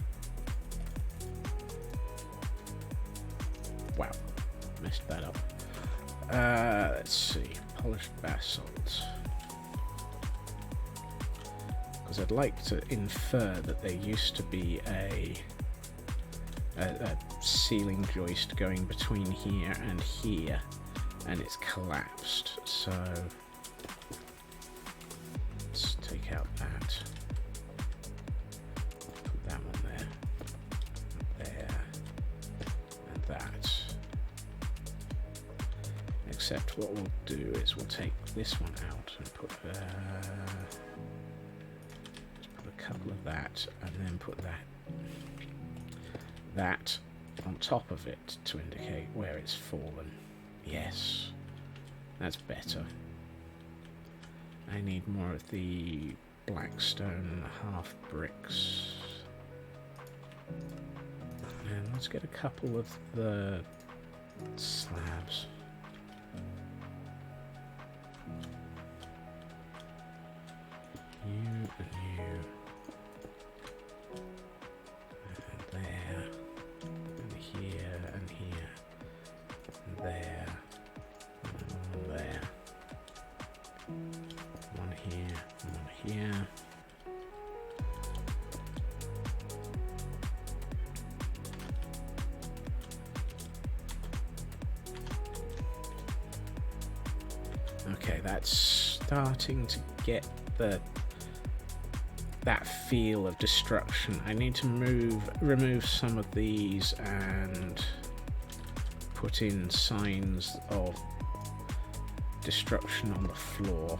Wow, messed that up. Let's see, polished basalt. Because I'd like to infer that there used to be a ceiling joist going between here and here, and it's collapsed. So let's take out that. Put that one there. Except what we'll do is we'll take this one out and put a couple of that, and then put that on top of it to indicate where it's fallen. Yes, that's better. I need more of the blackstone half bricks. And let's get a couple of the slabs. You and you. And there. And here and here. And there. And there. One here. And one that's starting to get that feel of destruction. I need to remove some of these and put in signs of destruction on the floor.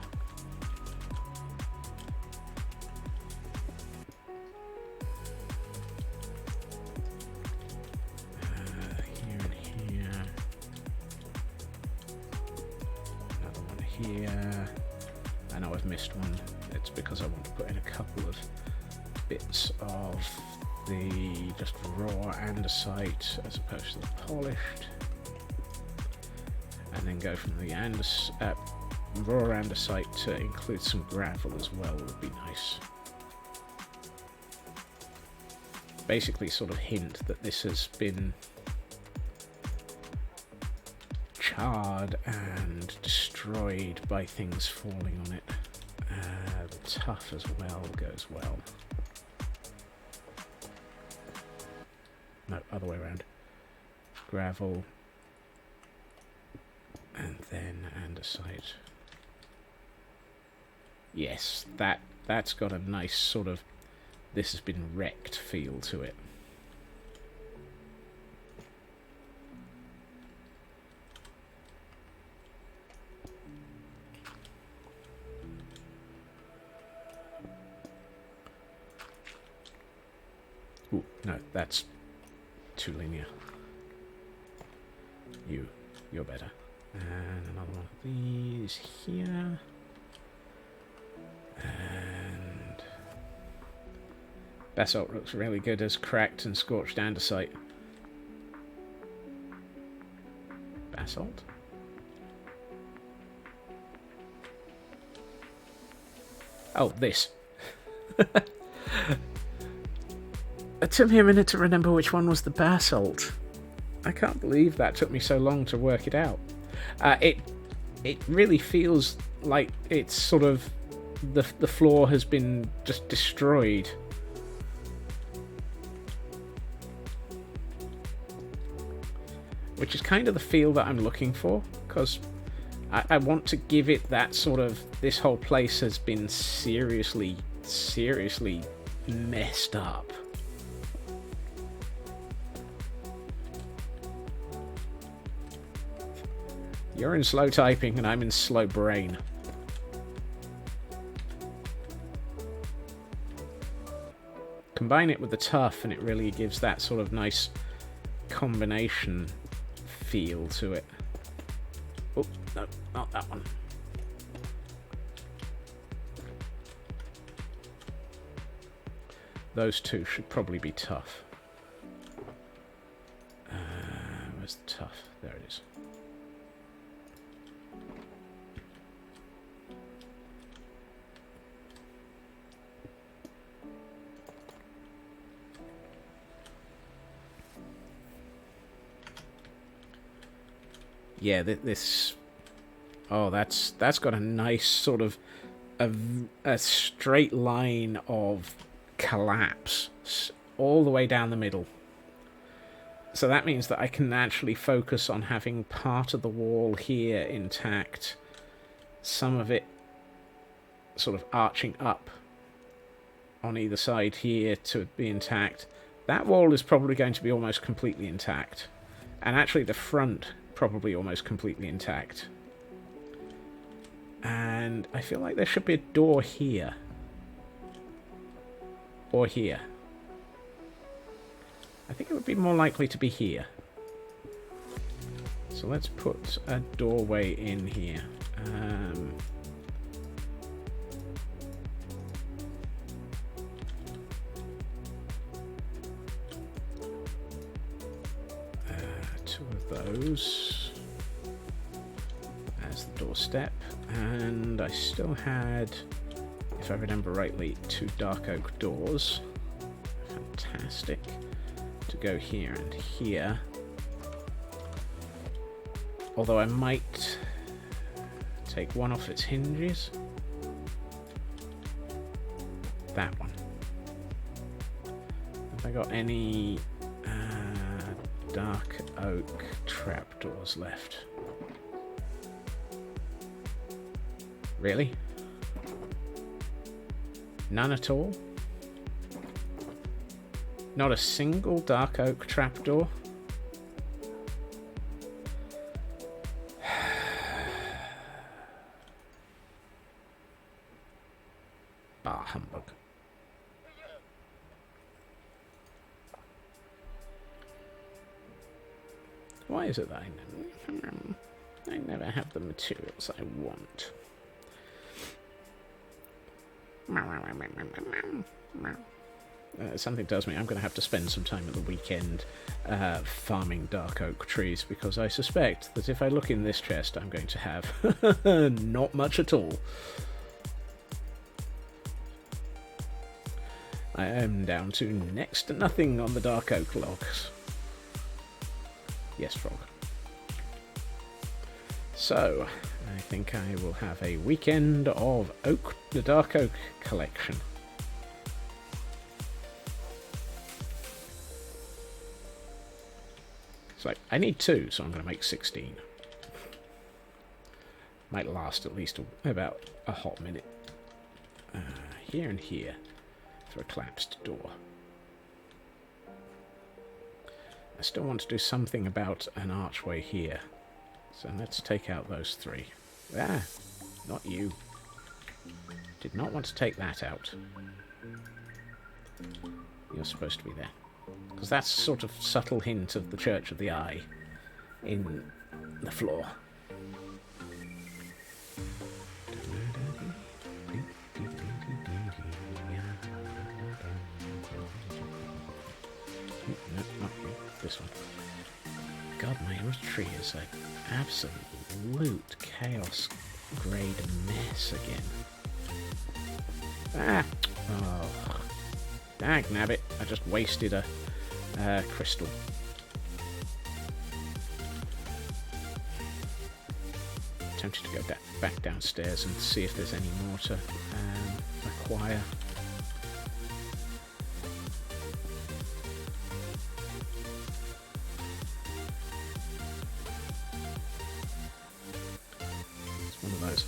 Here and here. Another one here. I know I've missed one. It's because I want to put in a couple of bits of the just raw andesite as opposed to the polished, and then go from the raw andesite to include some gravel as well would be nice. Basically sort of hint that this has been charred and destroyed by things falling on it. Tough as well goes well. No, other way around. Gravel, and then andesite. Yes, that's got a nice sort of this has been wrecked feel to it. Ooh, no, that's too linear. You're better. And another one of these here. And basalt looks really good as cracked and scorched andesite. Basalt? Oh, this. It took me a minute to remember which one was the basalt. I can't believe that took me so long to work it out. It really feels like it's sort of the floor has been just destroyed. Which is kind of the feel that I'm looking for, because I want to give it that sort of, this whole place has been seriously messed up. You're in slow typing and I'm in slow brain. Combine it with the tough and it really gives that sort of nice combination feel to it. Oh, no, not that one. Those two should probably be tough. Where's the tough? There it is. Yeah, this. Oh, that's got a nice sort of a straight line of collapse all the way down the middle. So that means that I can actually focus on having part of the wall here intact, some of it sort of arching up on either side here to be intact. That wall is probably going to be almost completely intact, and actually the front probably almost completely intact. And I feel like there should be a door here. Or here. I think it would be more likely to be here. So let's put a doorway in here. Two of those as the doorstep, and I still had, if I remember rightly, 2 dark oak doors. Fantastic. To go here and here. Although I might take one off its hinges. That one. Have I got any dark oak trapdoors left? Really? None at all? Not a single dark oak trapdoor? Bah humbug. Why is it that I never have the materials I want? Something tells me I'm going to have to spend some time at the weekend farming dark oak trees, because I suspect that if I look in this chest, I'm going to have not much at all. I am down to next to nothing on the dark oak logs. Yes, frog. So, I think I will have a weekend of the dark oak collection. It's like, I need 2, so I'm going to make 16. Might last at least about a hot minute. Here and here for a collapsed door. I still want to do something about an archway here. So let's take out those 3. Ah, not you. Did not want to take that out. You're supposed to be there. Because that's a sort of subtle hint of the Church of the Eye in the floor. No, not you. This one. God, my tree is an absolute chaos grade mess again. Ah! Oh. Dag nabbit. I just wasted a crystal. Tempted to go back downstairs and see if there's any more to acquire. It's one of those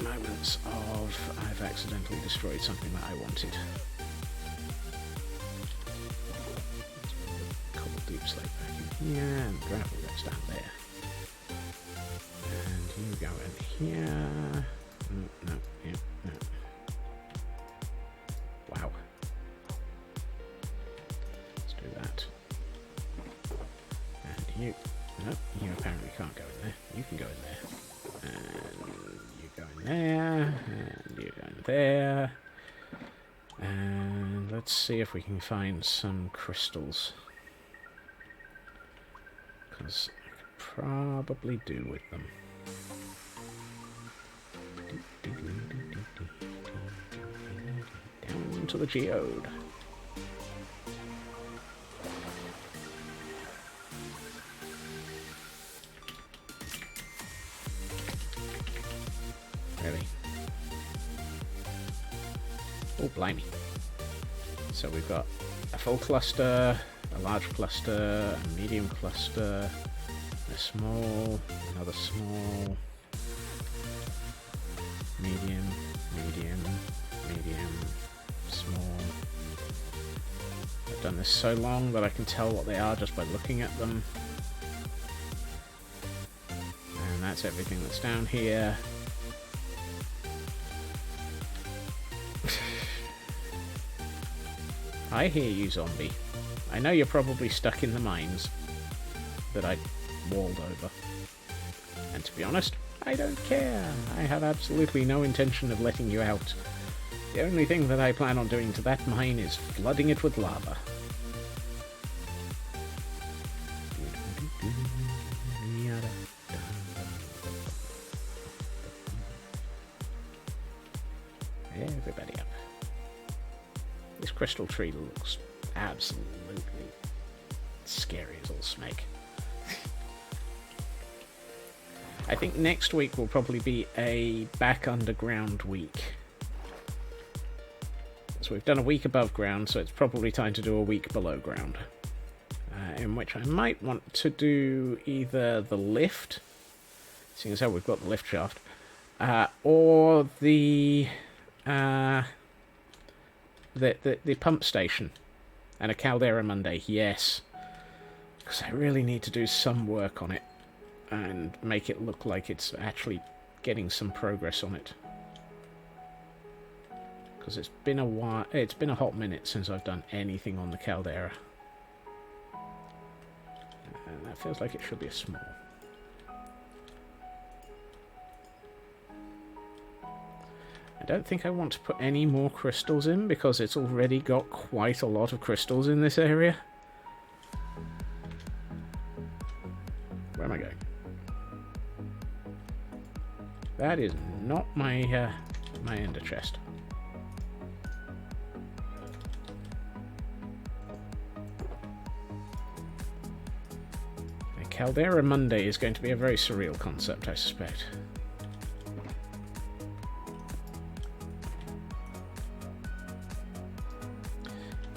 moments of I've accidentally destroyed something that I wanted. Deep slate back in here, and gravel goes down there. And you go in here. No, yeah, no. Wow. Let's do that. And you, no, you apparently can't go in there. You can go in there. And you go in there, and you go in there. And let's see if we can find some crystals. Because I could probably do with them. Down to the geode. Really? Oh, blimey. So we've got a full cluster, a large cluster, a medium cluster, a small, another small, medium, medium, medium, small. I've done this so long that I can tell what they are just by looking at them. And that's everything that's down here. I hear you, zombie. I know you're probably stuck in the mines that I walled over. And to be honest, I don't care. I have absolutely no intention of letting you out. The only thing that I plan on doing to that mine is flooding it with lava. Everybody up. This crystal tree looks absolutely scary as all snake. I think next week will probably be a back underground week. So we've done a week above ground, so it's probably time to do a week below ground. In which I might want to do either the lift, seeing as how we've got the lift shaft. Or the pump station. And a Caldera Monday, yes. Because I really need to do some work on it. And make it look like it's actually getting some progress on it. Because it's been a while, it's been a hot minute since I've done anything on the Caldera. And that feels like it should be a small. I don't think I want to put any more crystals in because it's already got quite a lot of crystals in this area. Where am I going? That is not my my ender chest. A Caldera Monday is going to be a very surreal concept, I suspect.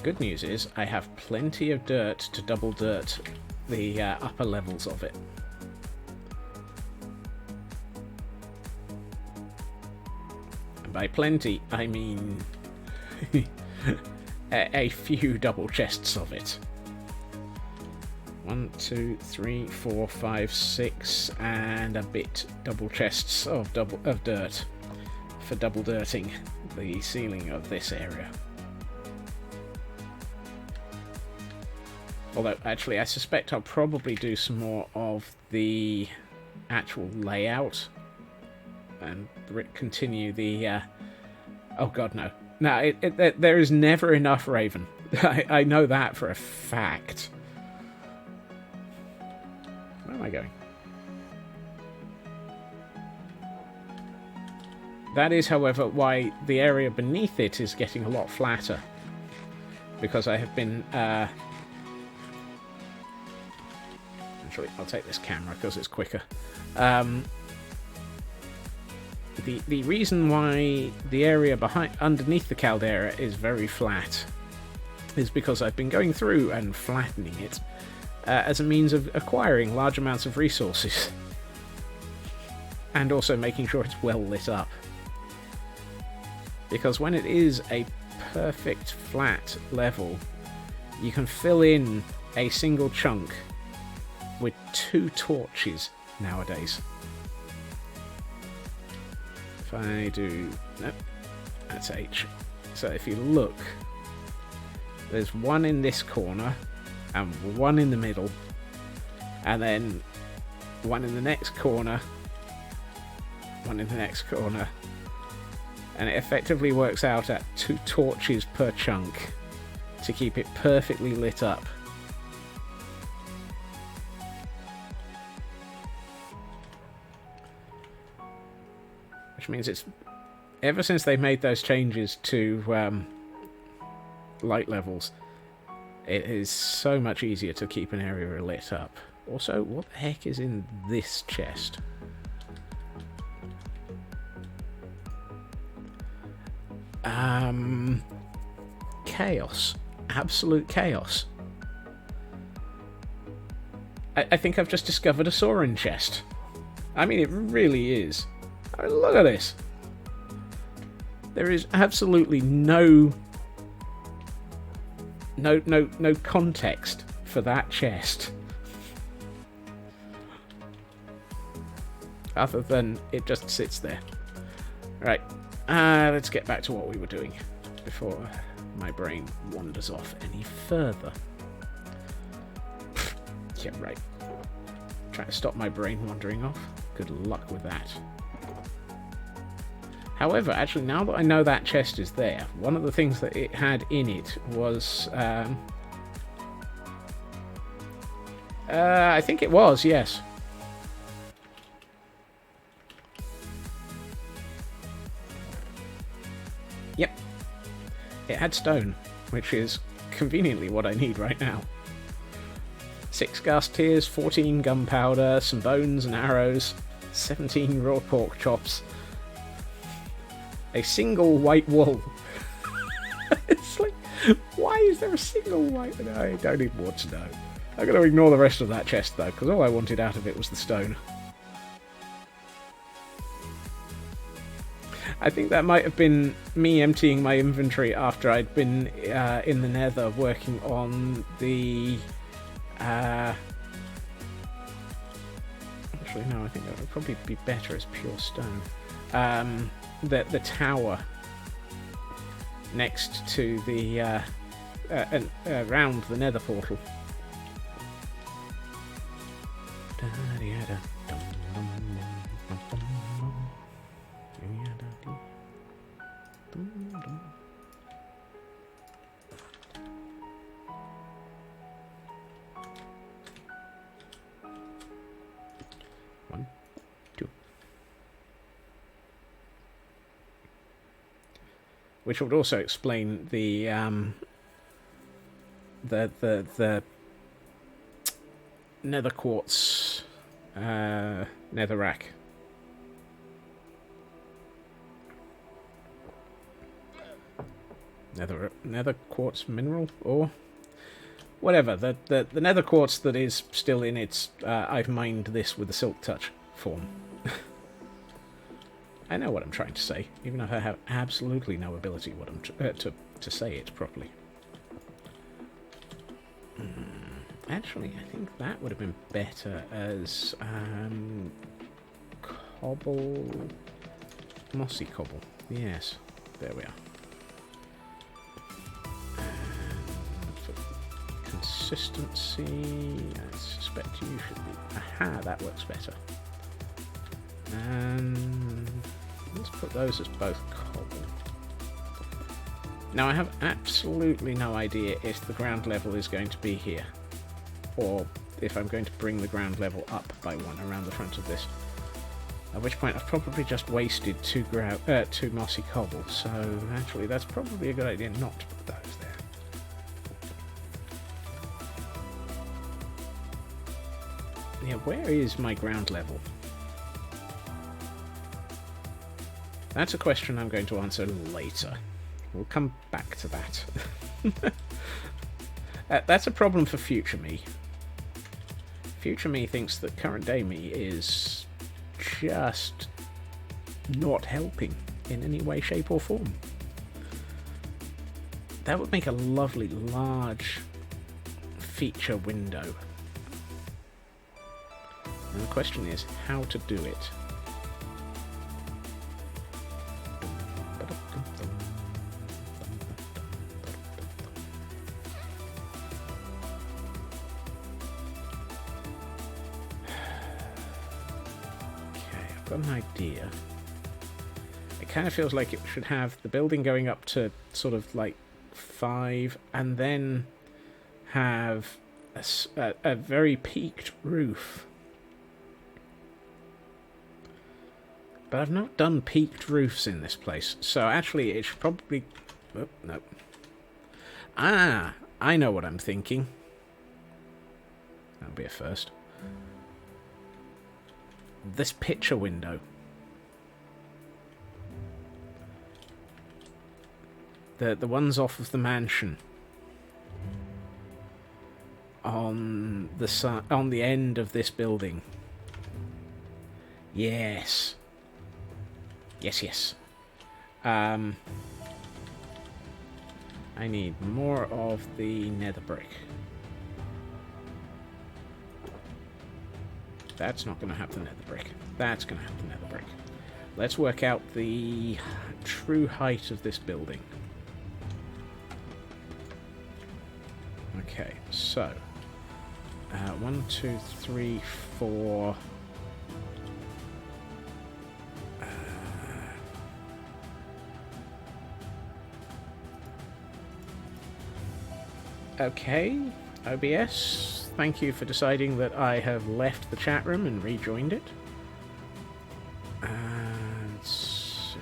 Good news is I have plenty of dirt to double dirt the upper levels of it. And by plenty, I mean a few double chests of it. 1, 2, 3, 4, 5, 6, and a bit double chests of dirt for double dirting the ceiling of this area. Although, actually, I suspect I'll probably do some more of the actual layout and continue the... oh god, no. No, there is never enough Raven. I know that for a fact. Where am I going? That is, however, why the area beneath it is getting a lot flatter. Because I have been... Actually, I'll take this camera because it's quicker. The reason why the area underneath the caldera is very flat is because I've been going through and flattening it as a means of acquiring large amounts of resources and also making sure it's well lit up. Because when it is a perfect flat level, you can fill in a single chunk with 2 torches nowadays. If I do... Nope, that's H. So if you look, there's one in this corner, and one in the middle, and then one in the next corner, one in the next corner, and it effectively works out at 2 torches per chunk to keep it perfectly lit up. Which means it's... Ever since they made those changes to light levels, it is so much easier to keep an area lit up. Also, what the heck is in this chest? Chaos. Absolute chaos. I think I've just discovered a Sorin chest. I mean, it really is. I mean, look at this. There is absolutely no context for that chest. Other than it just sits there. Right. Let's get back to what we were doing before my brain wanders off any further. Yeah, right. Trying to stop my brain wandering off. Good luck with that. However, actually, now that I know that chest is there, one of the things that it had in it was... I think it was, yes. Yep. It had stone, which is conveniently what I need right now. 6 gas tears, 14 gunpowder, some bones and arrows, 17 raw pork chops, a single white wool. It's like, why is there a single white? I don't even want to know. I'm going to ignore the rest of that chest though, because all I wanted out of it was the stone. I think that might have been me emptying my inventory after I'd been in the Nether working on the... Actually, no, I think that would probably be better as pure stone. The tower next to the... around the Nether portal. One, two. Which would also explain the nether quartz netherrack. Nether quartz mineral or whatever, the nether quartz that is still in its I've mined this with the silk touch form. I know what I'm trying to say, even if I have absolutely no ability to say it properly. Actually, I think that would have been better as cobble, mossy cobble. Yes, there we are. And for consistency, I suspect you should be. Aha, that works better. And let's put those as both cobble. Now, I have absolutely no idea if the ground level is going to be here, or if I'm going to bring the ground level up by one around the front of this. At which point I've probably just wasted two mossy cobble, so actually that's probably a good idea not to put those there. Yeah, where is my ground level? That's a question I'm going to answer later. We'll come back to that. That's a problem for future me. Future me thinks that current day me is just not helping in any way, shape or form. That would make a lovely large feature window. And the question is how to do it. An idea. It kind of feels like it should have the building going up to sort of like 5 and then have a very peaked roof. But I've not done peaked roofs in this place, so actually it should probably... Oh, no. Ah, I know what I'm thinking. That'll be a first. This picture window. The ones off of the mansion. On the end of this building. Yes. Yes. I need more of the nether brick. That's not going to have the nether brick. That's going to have the nether brick. Let's work out the true height of this building. Okay, so 1, 2, 3, 4. Okay, OBS. Thank you for deciding that I have left the chat room and rejoined it. Let's see.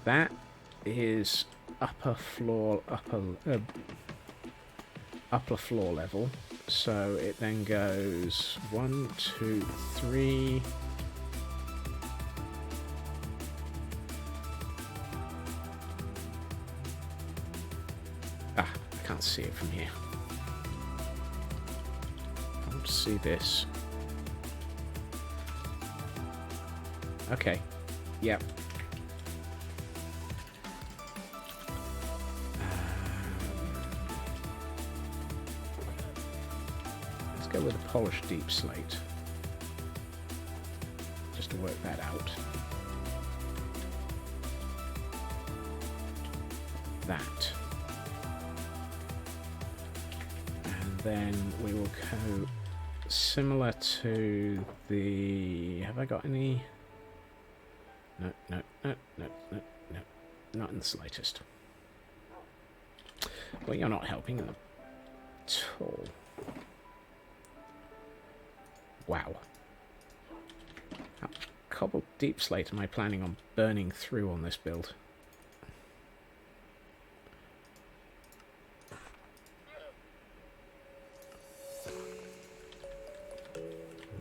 That is upper floor level. So it then goes 1, 2, 3. Ah, I can't see it from here. See this. Okay. Yep. Let's go with a polished deep slate. Just to work that out. That. And then we will go similar to the... Have I got any... No, not in the slightest. Well, you're not helping at all. Wow. How much cobbled deep slate am I planning on burning through on this build?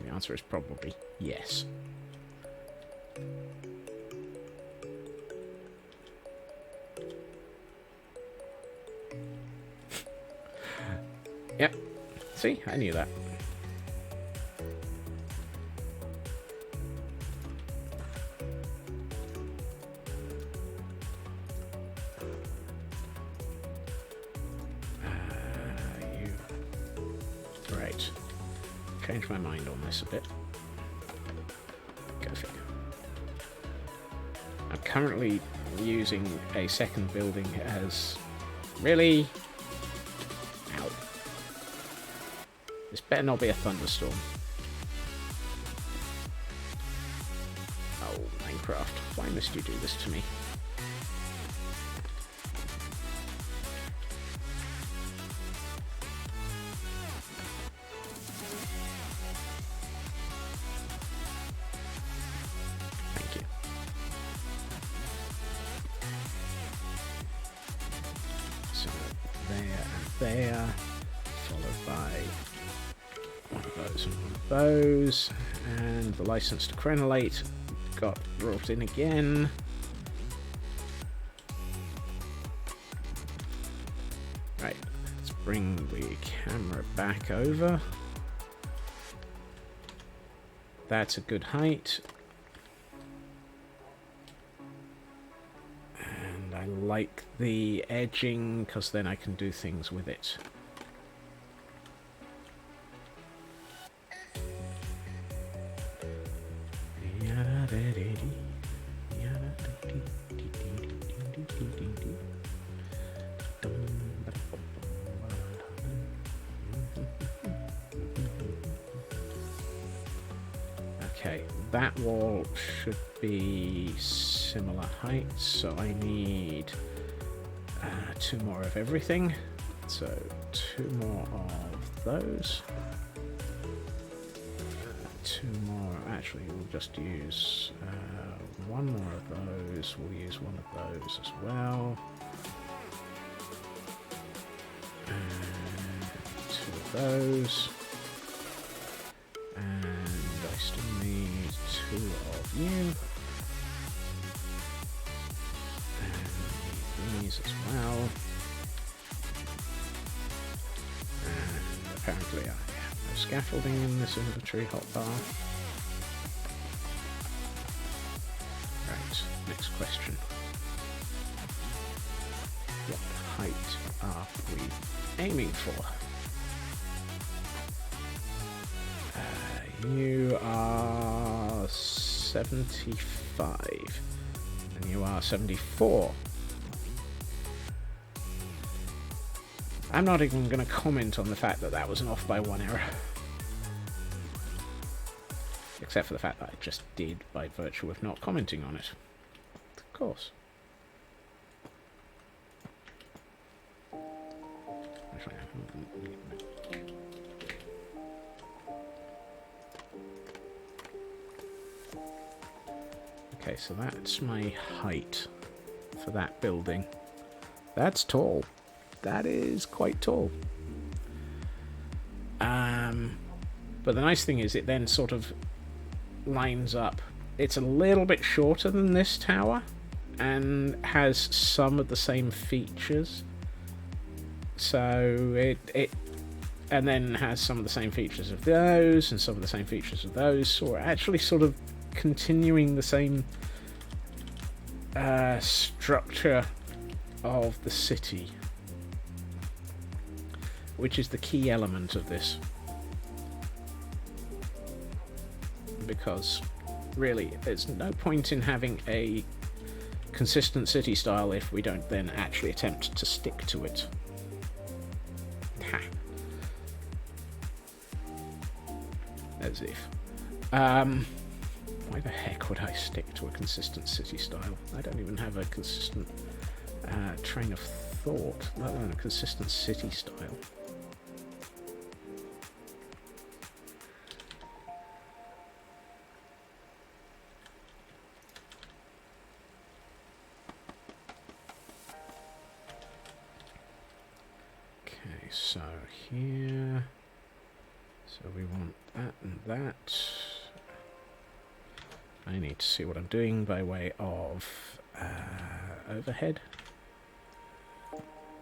The answer is probably yes. Yep. See? I knew that. Right. Change my mind on this a bit. Go figure. I'm currently using a second building as... Really? Ow. This better not be a thunderstorm. Oh, Minecraft, why must you do this to me? Thank you. So, there and there, followed by one of those and one of those, and the license to crenulate got brought in again. Right, let's bring the camera back over. That's a good height. And I like the edging because then I can do things with it. Okay, that wall should be similar height, so I need 2 more of everything. So 2 more of those. 2 more, actually we'll just use 1 more of those, we'll use 1 of those as well. And 2 of those. And I still need 2 of you. And these as well. And apparently I have no scaffolding in this inventory hotbar. Right, next question. What height are we aiming for? You are 75, and you are 74. I'm not even going to comment on the fact that that was an off by 1 error. Except for the fact that I just did by virtue of not commenting on it. Of course. Actually, okay, so that's my height for that building. That's tall. That is quite tall. But the nice thing is it then sort of lines up. It's a little bit shorter than this tower and has some of the same features. So it and then has some of the same features of those and some of the same features of those. So we're actually sort of continuing the same structure of the city, which is the key element of this. Because, really, there's no point in having a consistent city style if we don't then actually attempt to stick to it. Ha. As if. Why the heck would I stick to a consistent city style? I don't even have a consistent train of thought, let alone a consistent city style. Okay, so here, so we want that and that. I need to see what I'm doing by way of overhead.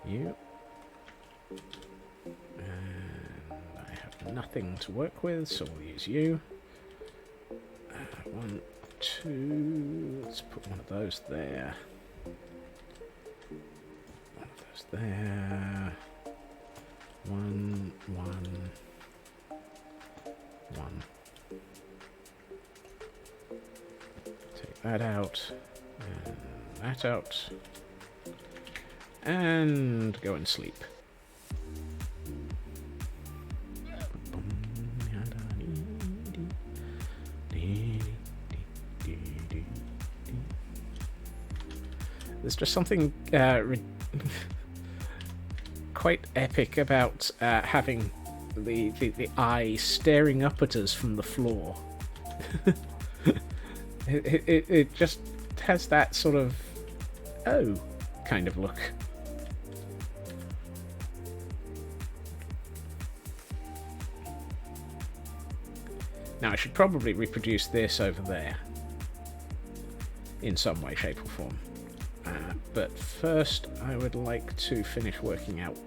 You. And I have nothing to work with, so we'll use you. 1, 2, let's put one of those there. One of those there. 1, 1, 1. Take that out, and that out, and go and sleep. There's just something quite epic about having the eye staring up at us from the floor. It just has that sort of oh kind of look. Now I should probably reproduce this over there in some way, shape or form. But first I would like to finish working out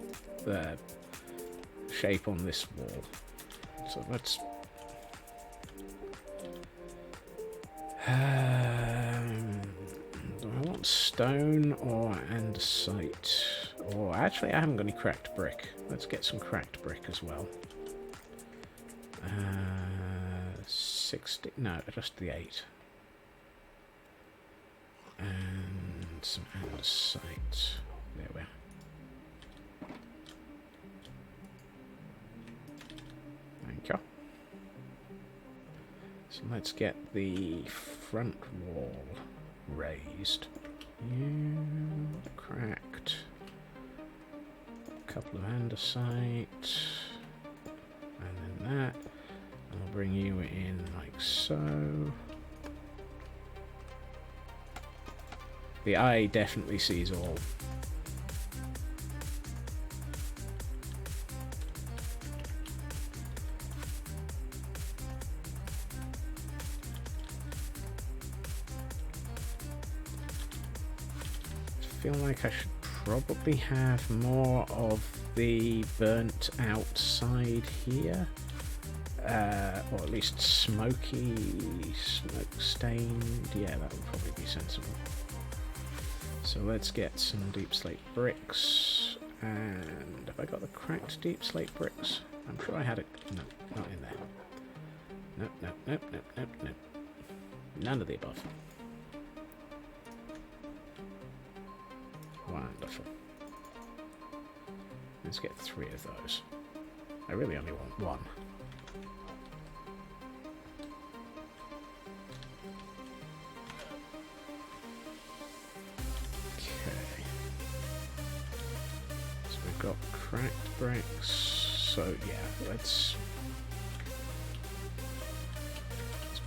the shape on this wall. So let's... do I want stone or andesite? Or actually I haven't got any cracked brick. Let's get some cracked brick as well. 60... no, just the 8. And some andesite. There we are. Thank you. So let's get the front wall raised. You cracked. A couple of andesite. And then that. I'll bring you in like so. The eye definitely sees all. I feel like I should probably have more of the burnt out side here. Or at least smoky, smoke stained. Yeah, that would probably be sensible. So let's get some deep slate bricks. And have I got the cracked deep slate bricks? I'm sure I had it. No, not in there. Nope, nope, nope, nope, nope, nope. None of the above. Wonderful. Let's get 3 of those. I really only want 1. Got cracked bricks, so yeah, let's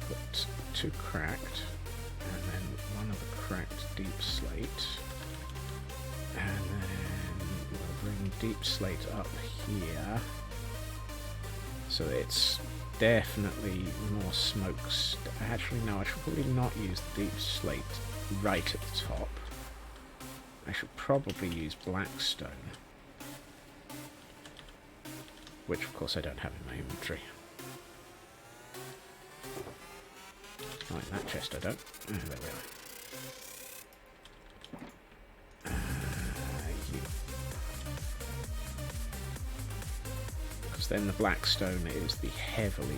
put 2 cracked, and then 1 of the cracked deep slate, and then we'll bring deep slate up here, so it's definitely more smoke. Actually, no, I should probably not use the deep slate right at the top. I should probably use blackstone. Which, of course, I don't have in my inventory. Oh, in that chest I don't. Oh, there we are. because then the black stone is the heavily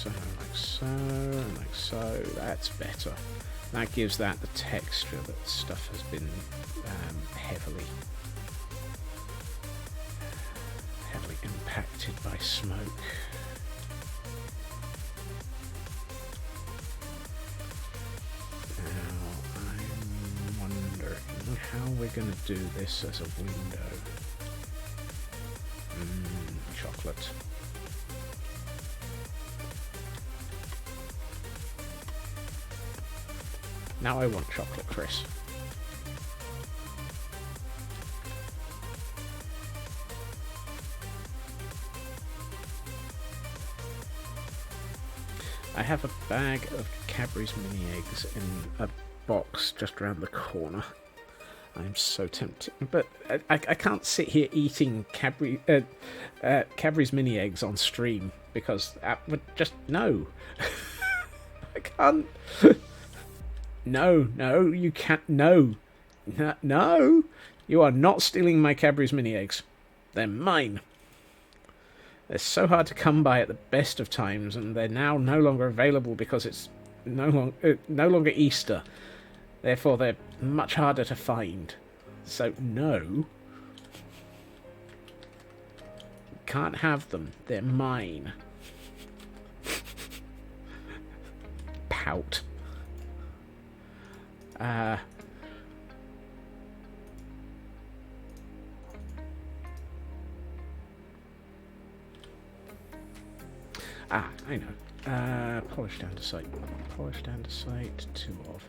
like so, and like so. That's better. That gives that the texture that stuff has been heavily impacted by smoke. Now I'm wondering how we're going to do this as a window. Chocolate. Now I want chocolate, Chris. I have a bag of Cadbury's mini eggs in a box just around the corner. I'm so tempted, but I can't sit here eating Cadbury's mini eggs on stream because that would just no. I can't. No, you can't. No, you are not stealing my Cadbury's mini eggs. They're mine. They're so hard to come by at the best of times, and they're now no longer available because it's no longer Easter. Therefore, they're much harder to find. So, no. You can't have them. They're mine. Pout. I know. Polish andesite. Polished andesite, 2 of.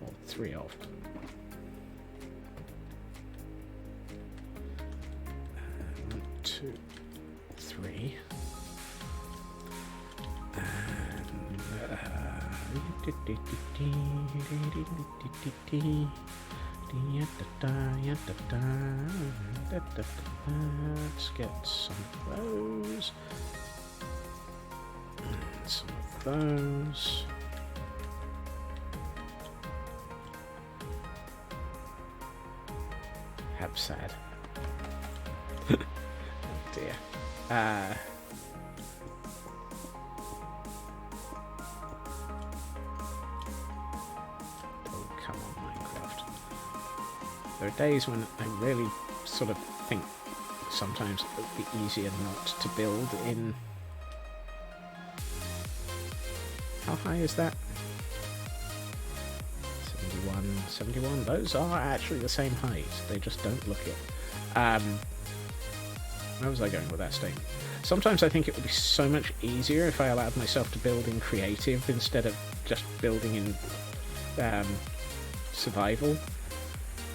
Or 3 of. 1, 2, 3. Let's get some of those. And some of those. How sad. Oh dear. Oh, come on, Minecraft. There are days when I really sort of think sometimes it would be easier not to build in... How high is that? 71. Those are actually the same height. They just don't look it. Where was I going with that statement? Sometimes I think it would be so much easier if I allowed myself to build in creative instead of just building in survival,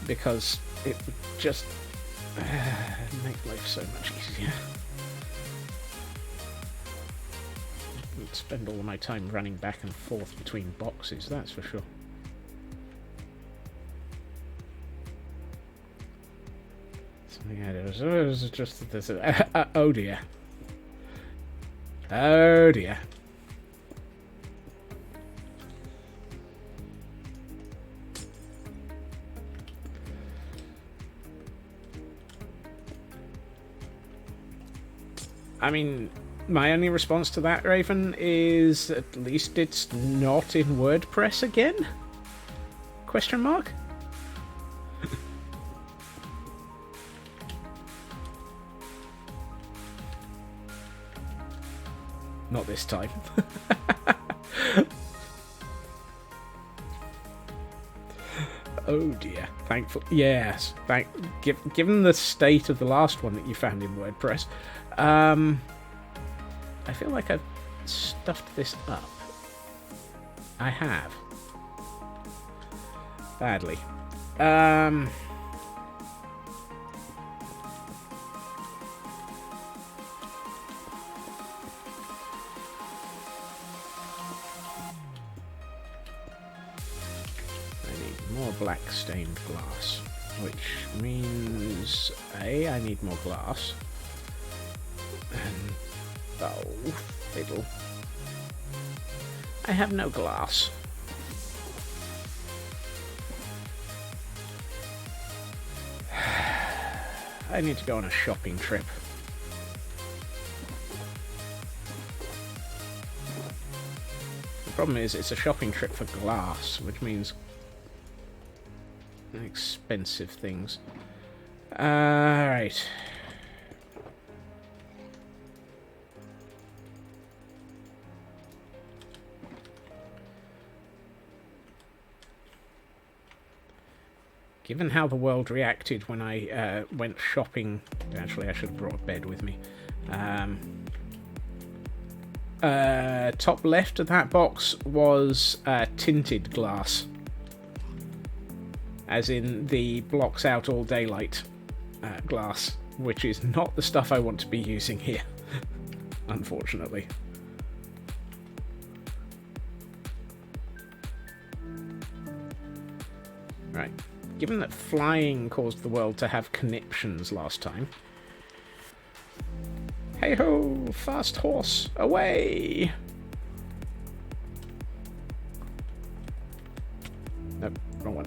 because it would just make life so much easier. I would spend all my time running back and forth between boxes, that's for sure. Something I did was just this. Oh dear. Oh dear. I mean, my only response to that, Raven, is at least it's not in WordPress again? Question mark? Not this time. Oh dear. Thankful. Yes. Given the state of the last one that you found in WordPress, I feel like I've stuffed this up. I have. Badly. More black stained glass, which means I need more glass, and oh fiddle, I have no glass. I need to go on a shopping trip. The problem is, it's a shopping trip for glass, which means expensive things. Alright. Given how the world reacted when I went shopping... Actually, I should have brought a bed with me. Top left of that box was tinted glass. As in the blocks out all daylight glass, which is not the stuff I want to be using here, unfortunately. Right. Given that flying caused the world to have conniptions last time... Hey-ho! Fast horse! Away! Nope, wrong one.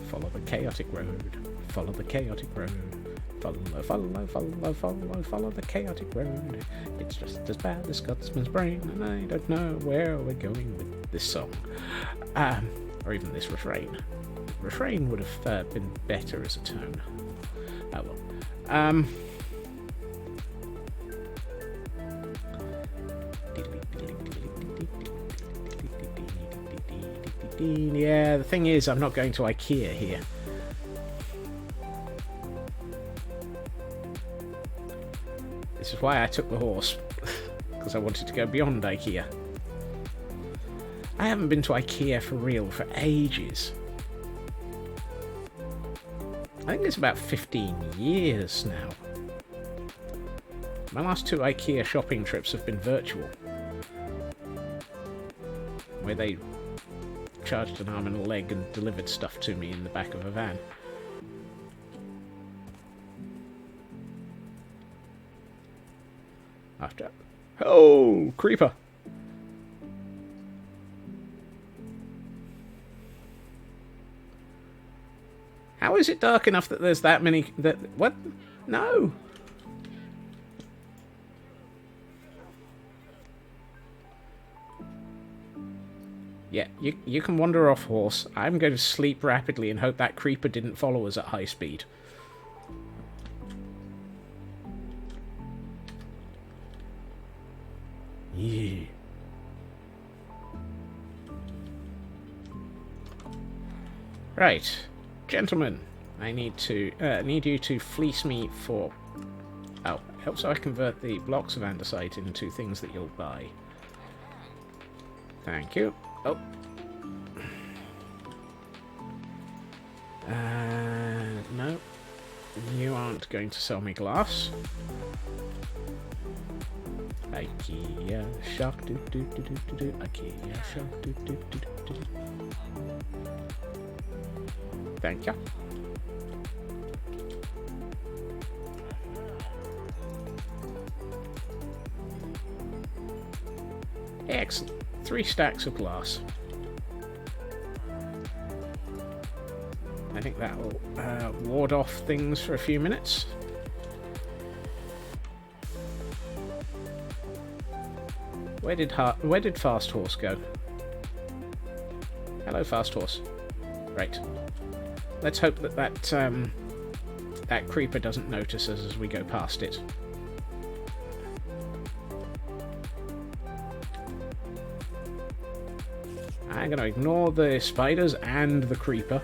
Follow the chaotic road. Follow the chaotic road. Follow the chaotic road. It's just as bad as Scotsman's brain, and I don't know where we're going with this song. Or even this refrain. Refrain would have been better as a tone. Oh well. Yeah, the thing is, I'm not going to IKEA here. This is why I took the horse, because I wanted to go beyond IKEA. I haven't been to IKEA for real for ages. I think it's about 15 years now. My last 2 IKEA shopping trips have been virtual, where they charged an arm and a leg and delivered stuff to me in the back of a van. After... Oh! Creeper! How is it dark enough that there's that many... What? No! Yeah, you can wander off, horse. I'm going to sleep rapidly and hope that creeper didn't follow us at high speed. Yeah. Right, gentlemen, I need you to fleece me for... Oh, help so I convert the blocks of andesite into things that you'll buy. Thank you. Oh. No. You aren't going to sell me glass. IKEA shark do do do do do do. IKEA shark do do do do do. Thank you. Excellent. 3 stacks of glass. I think that will ward off things for a few minutes. Where did Fast Horse go? Hello, Fast Horse. Right. Let's hope that that creeper doesn't notice us as we go past it. I'm going to ignore the spiders and the creeper.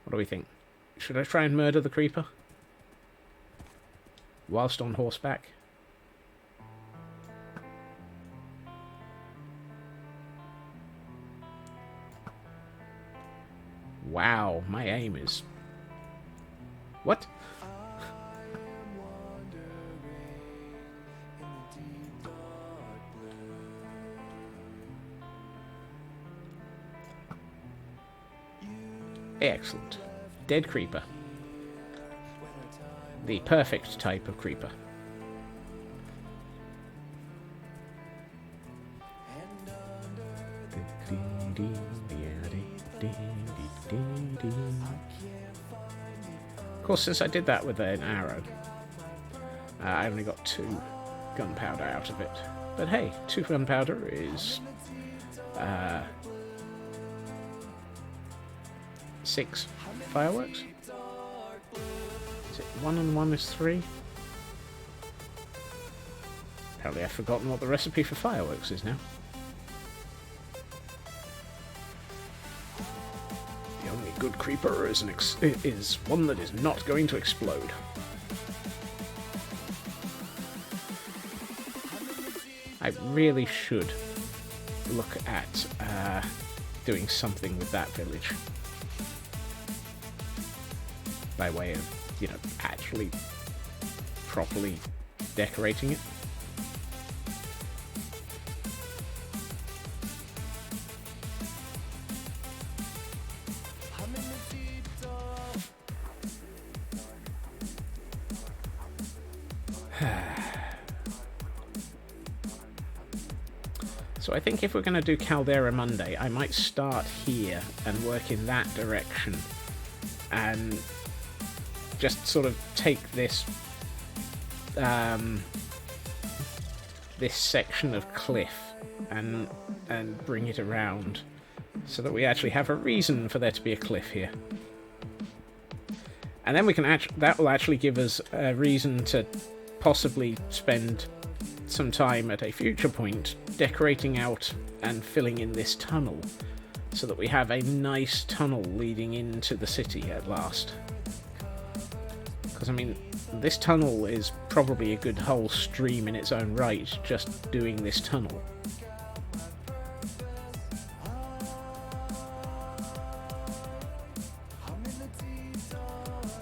What do we think? Should I try and murder the creeper? Whilst on horseback? Wow, my aim is... What? Excellent. Dead creeper. The perfect type of creeper. Of course, since I did that with an arrow, I only got 2 gunpowder out of it. But hey, 2 gunpowder is 6 fireworks? Is it 1 and 1 is 3? Apparently I've forgotten what the recipe for fireworks is now. The only good creeper is one that is not going to explode. I really should look at doing something with that village. By way of, you know, actually properly decorating it. So I think if we're going to do Caldera Monday, I might start here and work in that direction and just sort of take this this section of cliff and bring it around so that we actually have a reason for there to be a cliff here. And then we can that will actually give us a reason to possibly spend some time at a future point decorating out and filling in this tunnel so that we have a nice tunnel leading into the city at last. Because, I mean, this tunnel is probably a good whole stream in its own right, just doing this tunnel.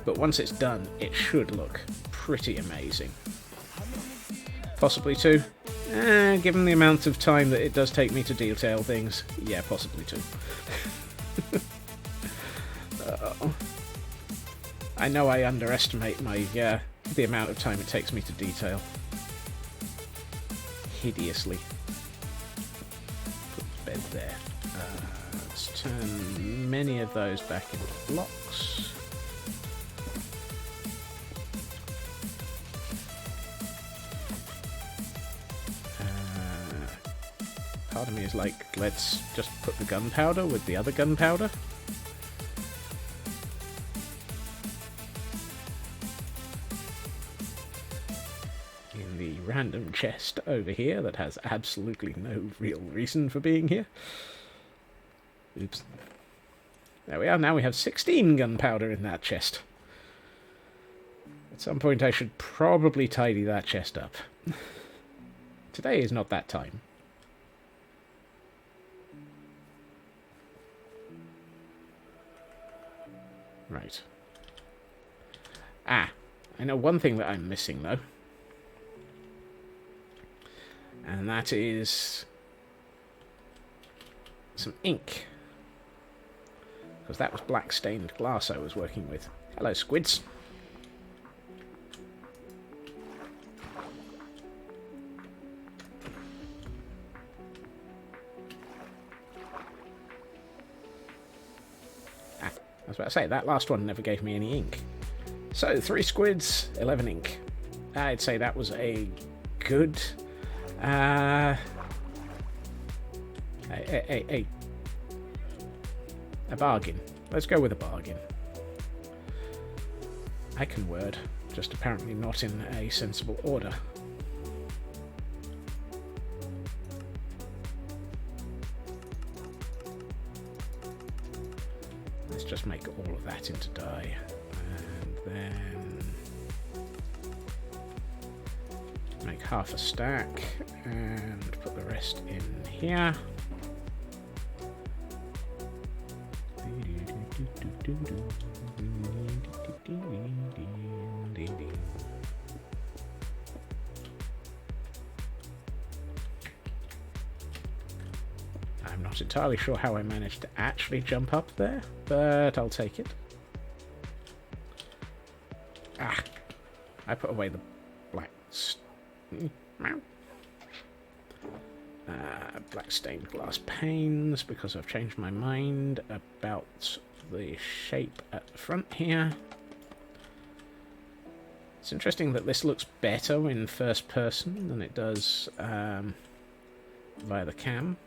But once it's done, it should look pretty amazing. Possibly 2. Given the amount of time that it does take me to detail things, yeah, possibly 2. I know I underestimate my the amount of time it takes me to detail. Hideously. Put the bed there. Let's turn many of those back into blocks. Part of me is like, let's just put the gunpowder with the other gunpowder. In the random chest over here that has absolutely no real reason for being here. Oops. There we are, now we have 16 gunpowder in that chest. At some point I should probably tidy that chest up. Today is not that time. Right. I know one thing that I'm missing, though. And that is some ink. Because that was black stained glass I was working with. Hello, squids. I was about to say, that last one never gave me any ink. So, 3 squids, 11 ink. I'd say that was a good... a bargain. Let's go with a bargain. I can word, just apparently not in a sensible order. Just make all of that into dye, and then make half a stack and put the rest in here. I'm not entirely sure how I managed to actually jump up there, but I'll take it. Ah, I put away the black black stained glass panes because I've changed my mind about the shape at the front here. It's interesting that this looks better in first person than it does via the cam,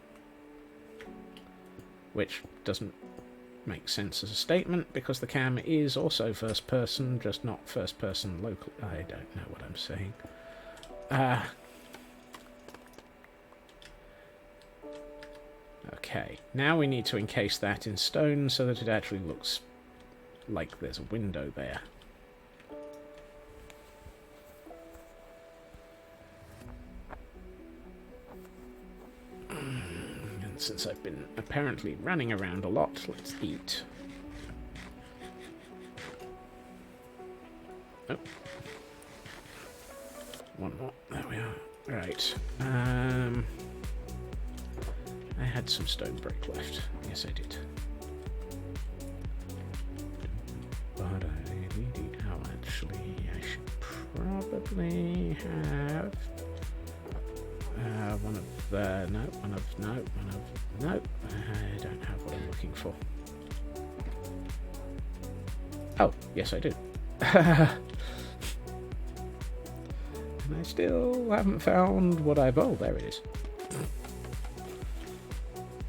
which doesn't make sense as a statement because the cam is also first person, just not first person local. I don't know what I'm saying. Okay, now we need to encase that in stone so that it actually looks like there's a window there. And since I've been apparently running around a lot, let's eat. Oh. One more. There we are. Right. I had some stone brick left. Yes, I did. But actually, I should probably have one of the... No. I don't have what I'm looking for. Oh, yes, I do. And I still haven't found what I've... Oh, there it is.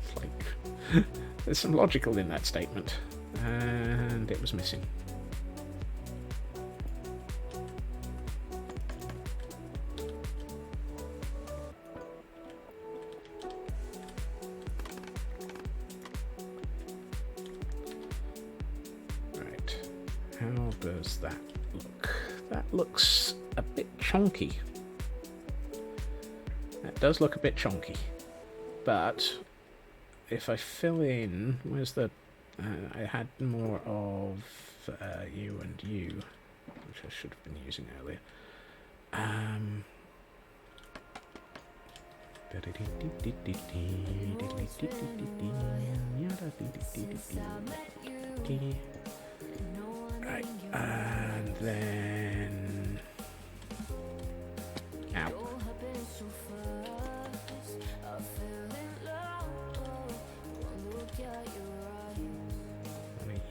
It's like... There's some logical in that statement. And it was missing. Right. How does that look? That looks a bit chonky. That does look a bit chonky. But if I fill in, where's the... I had more of you and you, which I should have been using earlier. Right, and then... Ow.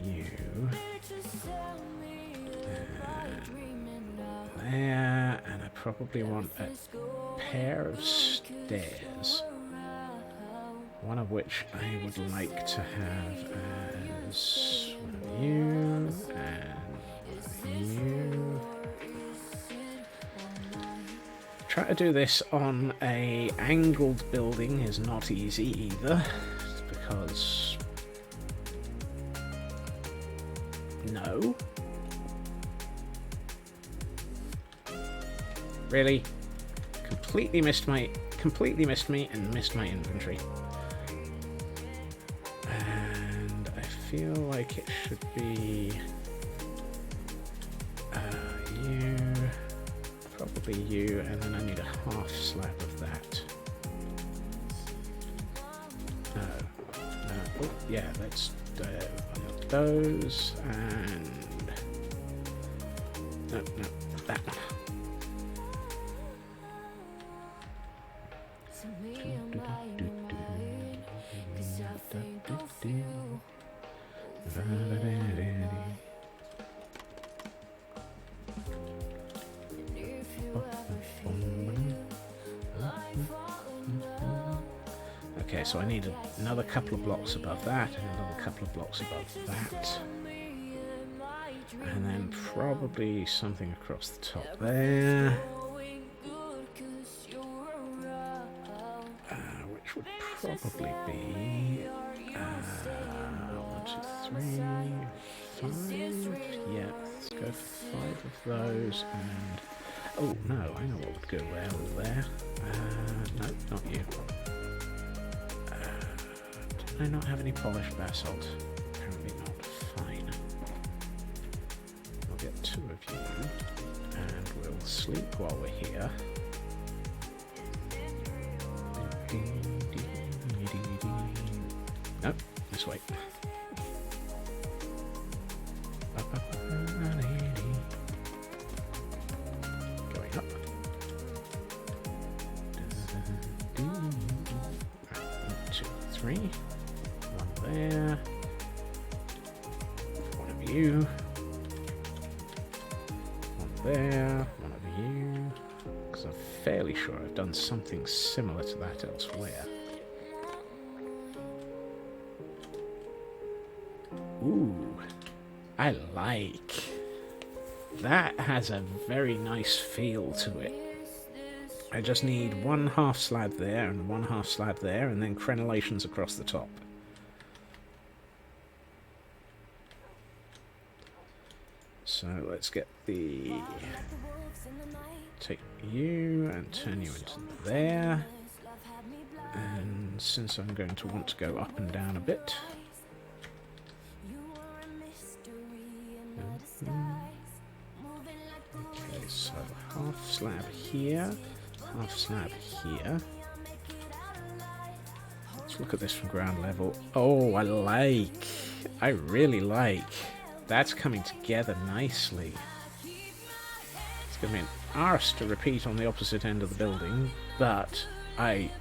You there, and I probably want a pair of stairs, one of which I would like to have as one of you and you. Try to do this on a angled building is not easy either, because no. Really? Completely missed me and missed my inventory. And I feel like it should be you, probably you, and then I need a half slab of that. No. Oh, yeah, let's do one of those, and no, that one. Okay, so I need another couple of blocks above that, and another couple of blocks above that. And then probably something across the top there. Which would probably be 1, 2, 3, 5. Yeah, let's go 5 of those, and oh no, I know what would go well there. No, not you. Did I not have any polished basalt? Apparently not. Fine. sleep while we're here. Nope, this way. Going up. Right, 1, 2, 3. One there. One of you. One there. One of you. Because I'm fairly sure I've done something similar to that elsewhere. Ooh, I like. That has a very nice feel to it. I just need one half slab there and one half slab there, and then crenellations across the top. So let's get the... Take you and turn you into there. And since I'm going to want to go up and down a bit... Okay, so half slab here, half slab here. Let's look at this from ground level. Oh, I really like. That's coming together nicely. It's going to be an arse to repeat on the opposite end of the building, but I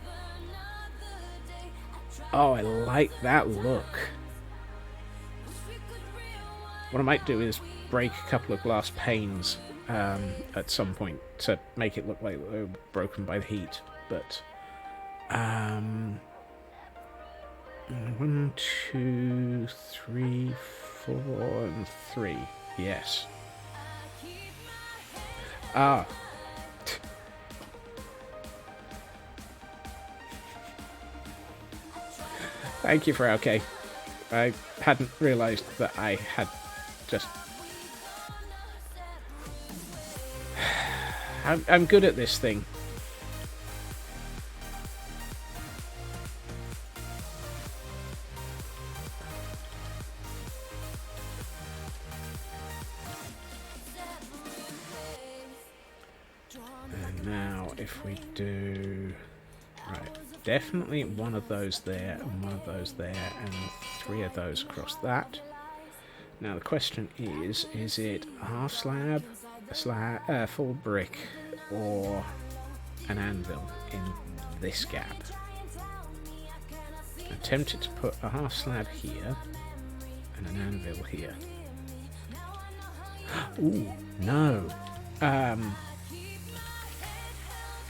like that look. What I might do is break a couple of glass panes at some point to make it look like they were broken by the heat. But 1, 2, 3, 4, and 3. Yes. Ah. Thank you for okay. I hadn't realised that I had just... I'm good at this thing. And now if we do... Right, definitely one of those there, and one of those there, and 3 of those across that. Now the question is it a half slab, a full brick, or an anvil in this gap? I'm tempted to put a half slab here and an anvil here. Ooh, no.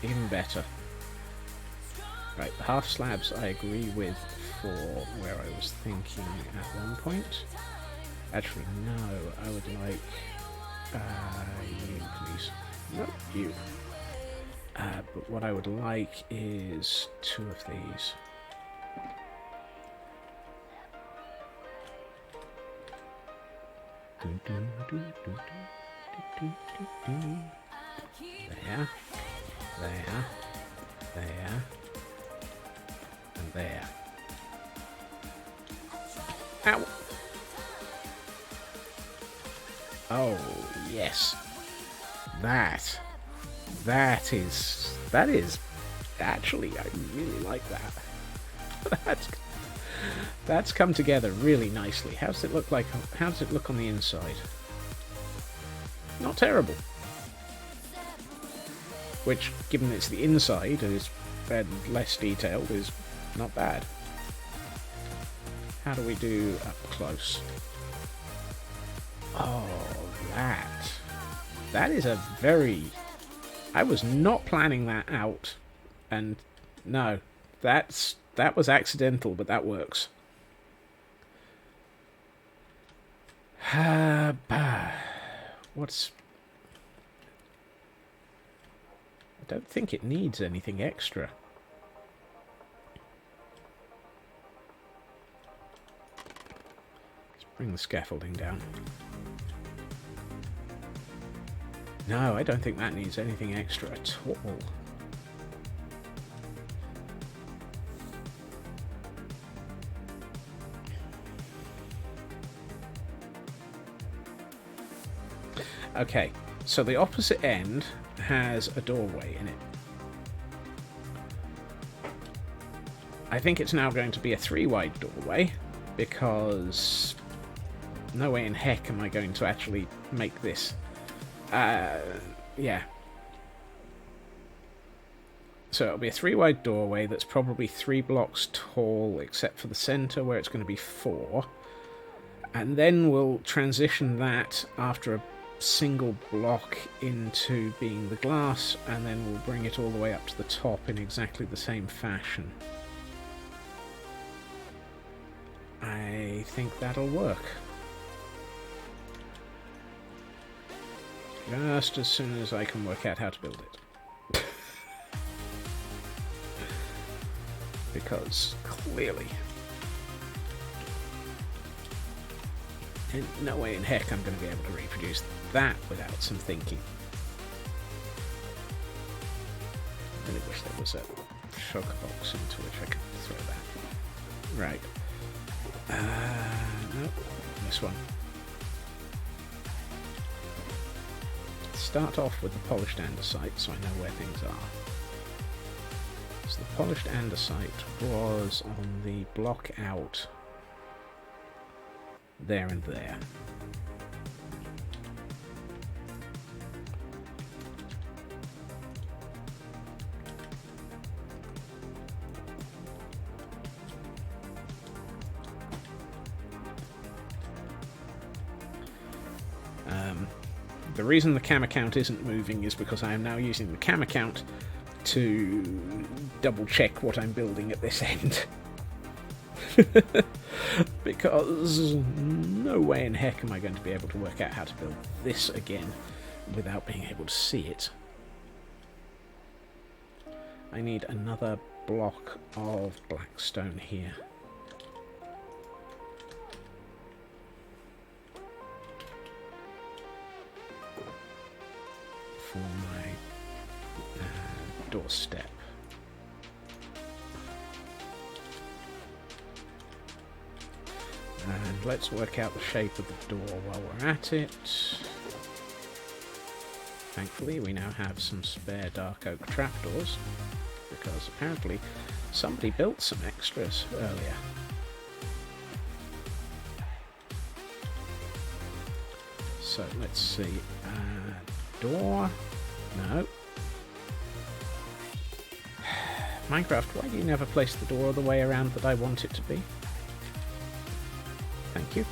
Even better. Right, the half slabs I agree with for where I was thinking at one point. Actually, no, I would like you, please. No, you. But what I would like is 2 of these. There, there, there, and there. Ow! Oh, yes. That is actually, I really like that. That's come together really nicely. How does it look on the inside? Not terrible. Which, given it's the inside is less detailed, is not bad. How do we do up close? Oh, that is a very... I was not planning that out, and no, that was accidental, but that works. What's... I don't think it needs anything extra. Let's bring the scaffolding down. No, I don't think that needs anything extra at all. Okay, so the opposite end has a doorway in it. I think it's now going to be a 3-wide doorway, because no way in heck am I going to actually make this. Yeah. So it'll be a 3-wide doorway that's probably 3 blocks tall, except for the centre where it's going to be 4. And then we'll transition that after a single block into being the glass, and then we'll bring it all the way up to the top in exactly the same fashion. I think that'll work. Just as soon as I can work out how to build it. Because clearly, in no way in heck I'm going to be able to reproduce that without some thinking. I really wish there was a shock box into which I could throw that. Right. No, this one. Start off with the polished andesite so I know where things are. So the polished andesite was on the block out there and there. The reason the cam account isn't moving is because I am now using the cam account to double check what I'm building at this end. Because no way in heck am I going to be able to work out how to build this again without being able to see it. I need another block of black stone here. For my doorstep. And let's work out the shape of the door while we're at it. Thankfully we now have some spare dark oak trapdoors, because apparently somebody built some extras earlier. So let's see. Door? No. Minecraft, why do you never place the door the way around that I want it to be? Thank you.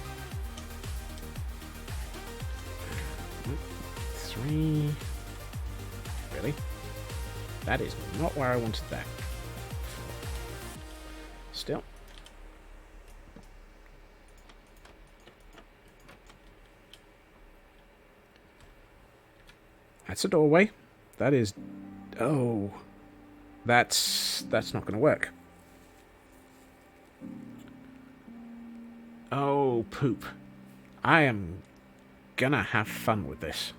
3. Really? That is not where I wanted that. Still. That's a doorway. That is... Oh. That's not going to work. Oh, poop. I am gonna have fun with this.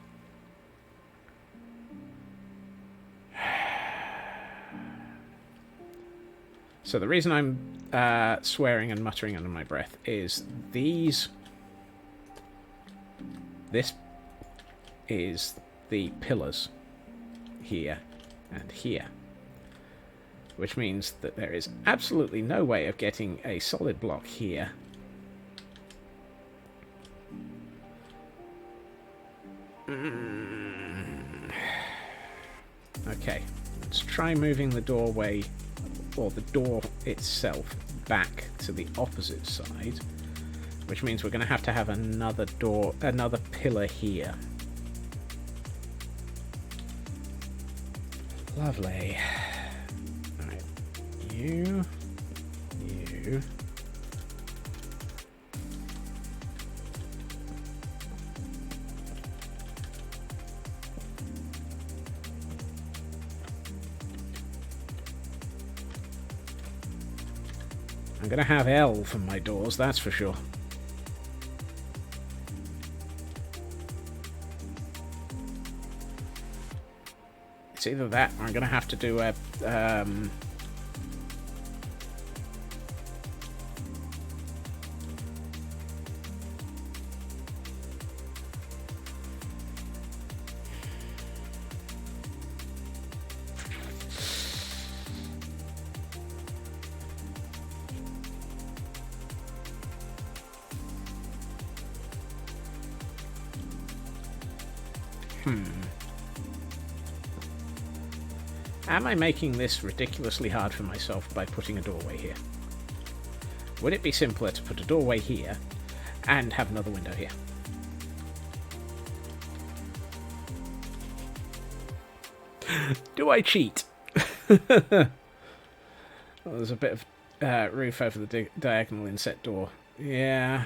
So the reason I'm swearing and muttering under my breath is this is the pillars here and here, which means that there is absolutely no way of getting a solid block here. Okay, let's try moving the doorway, or the door itself, back to the opposite side, which means we're going to have another pillar here. Lovely. Alright, you. I'm going to have L for my doors, that's for sure. It's either that or I'm going to have to do a... Am I making this ridiculously hard for myself by putting a doorway here? Would it be simpler to put a doorway here and have another window here? Do I cheat? Well, there's a bit of roof over the diagonal inset door. Yeah.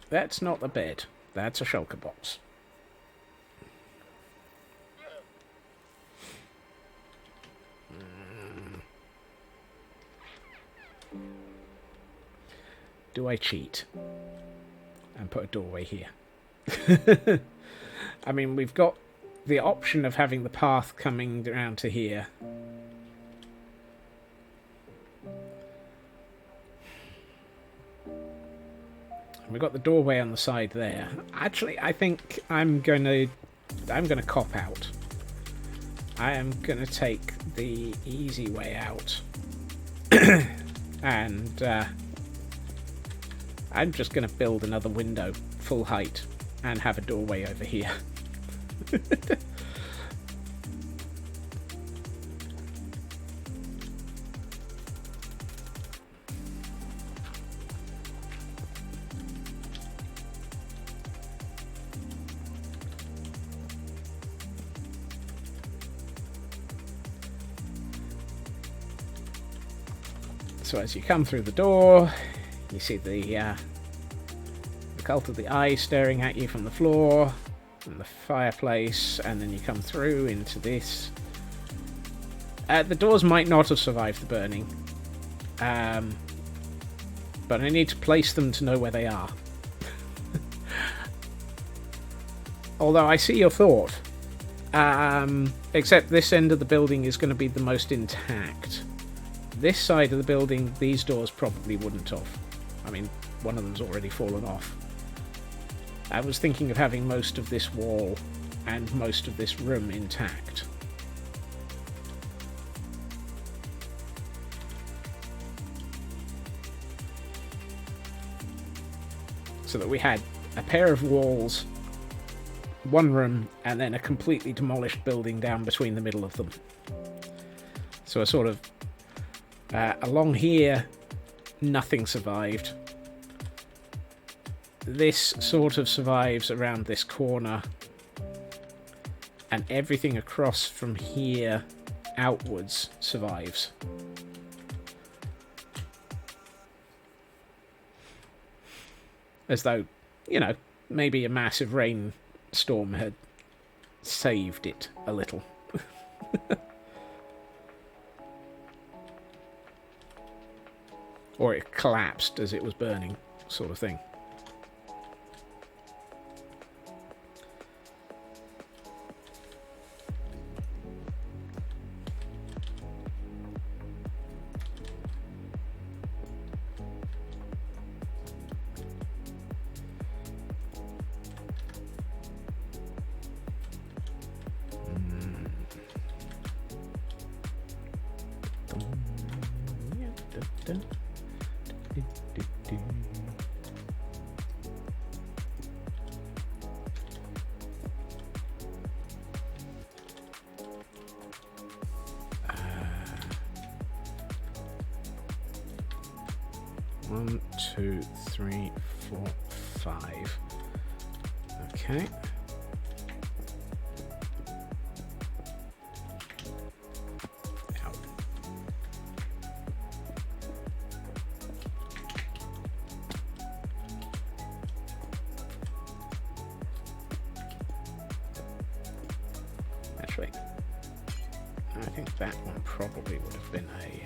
That's not a bed. That's a shulker box. Do I cheat and put a doorway here? I mean, we've got the option of having the path coming around to here. We've got the doorway on the side there. Actually, I think I'm gonna cop out. I am gonna take the easy way out, and I'm just gonna build another window full height and have a doorway over here. So as you come through the door, you see the cult of the eye staring at you from the floor, and the fireplace, and then you come through into this. The doors might not have survived the burning, but I need to place them to know where they are. Although I see your thought, except this end of the building is going to be the most intact. This side of the building, these doors probably wouldn't have. I mean, one of them's already fallen off. I was thinking of having most of this wall and most of this room intact. So that we had a pair of walls, one room, and then a completely demolished building down between the middle of them. So a sort of along here, nothing survived. This sort of survives around this corner, and everything across from here outwards survives. As though, you know, maybe a massive rainstorm had saved it a little. Or it collapsed as it was burning, sort of thing. One, two, three, four, five. Okay. Out. Actually, I think that one probably would have been a...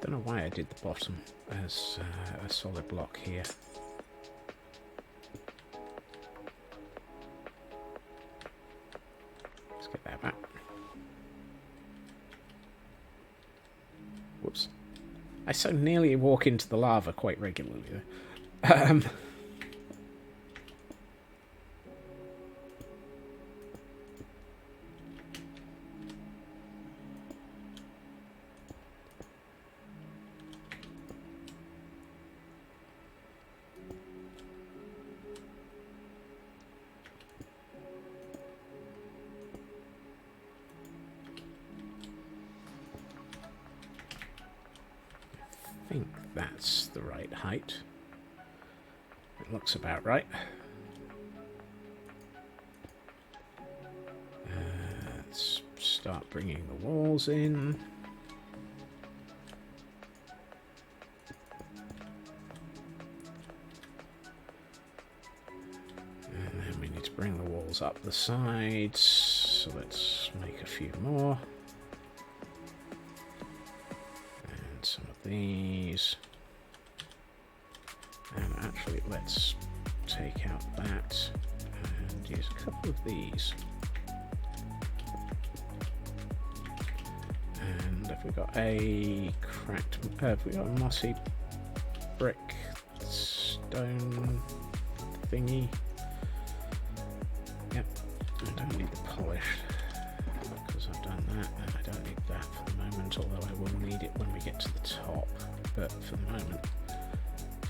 don't know why I did the bottom as a solid block here. Let's get that back. Whoops. I so nearly walk into the lava quite regularly. think that's the right height. It looks about right. Let's start bringing the walls in. And then we need to bring the walls up the sides. So let's make a few more. And some of these. And actually, let's take out that and use a couple of these. And have we got a cracked, have we got a mossy brick stone thingy? Yep, I don't need the polished because I've done that, and I don't need that for the moment, although I will need it when we get to the top. But for the moment,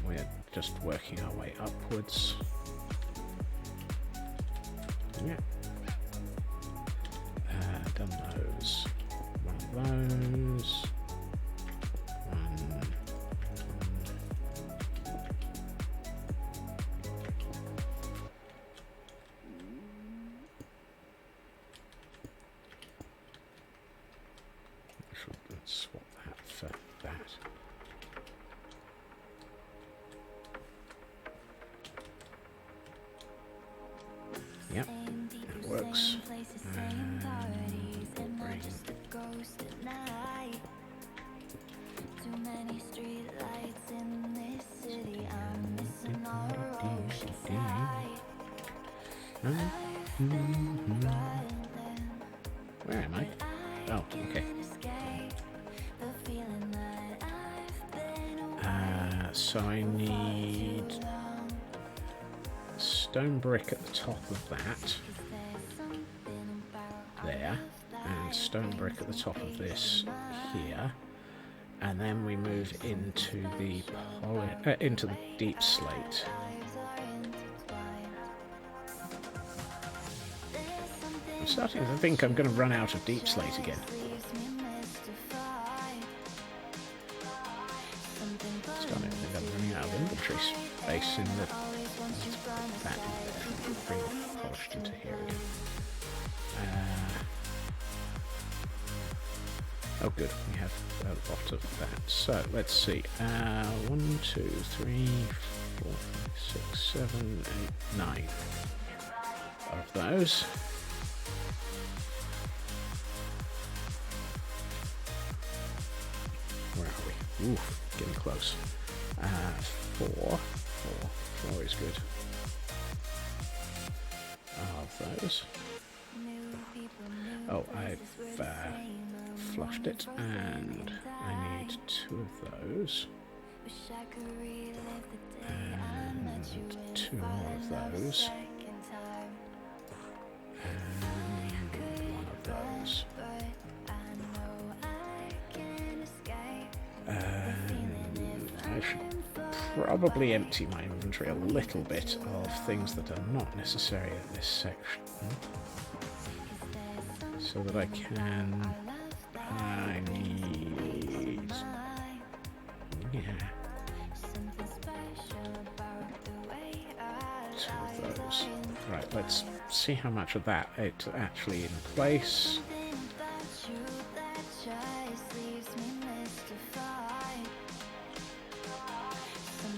we're just working our way upwards. Yeah. Done those. One of those. One. Let's swap that for that. Yep, that works. And we'll bring Too many street lights in this city. I'm missing all the oceanside. I've been running, where am I? Oh, okay. can't escape the feeling that I've been So I need too long. stone brick at the top of that, There's something about there, and stone brick at the top of this here, and then we move into the into the deep slate. lives are intertwined. There's something I'm starting to think I'm going to run out of deep slate again. leaves me mystified. Something Starting to think I'm running out of inventory space in the always wants you by my that side. there. Bring it polished into here again. Oh good, we have a lot of that. So let's see. 1, 2, 3, 4, 5, 6, 7, 8, 9 of those. Where are we? Ooh, getting close. 4 is good. Of those. New people, new Oh, places, we're I've the same. flushed it, and I need 2 of those, Wish I could relive the day I met you and and 2 fall more in of love a those, second time. and 1 of those. But I know I can't escape the And feeling if I should probably empty my inventory a little bit of things that are not necessary at this section, so that I can. I need. Yeah. something special about the way our 2 lives of those. are Right, let's see how much of that it's actually in place. something about you that just leaves me mystified.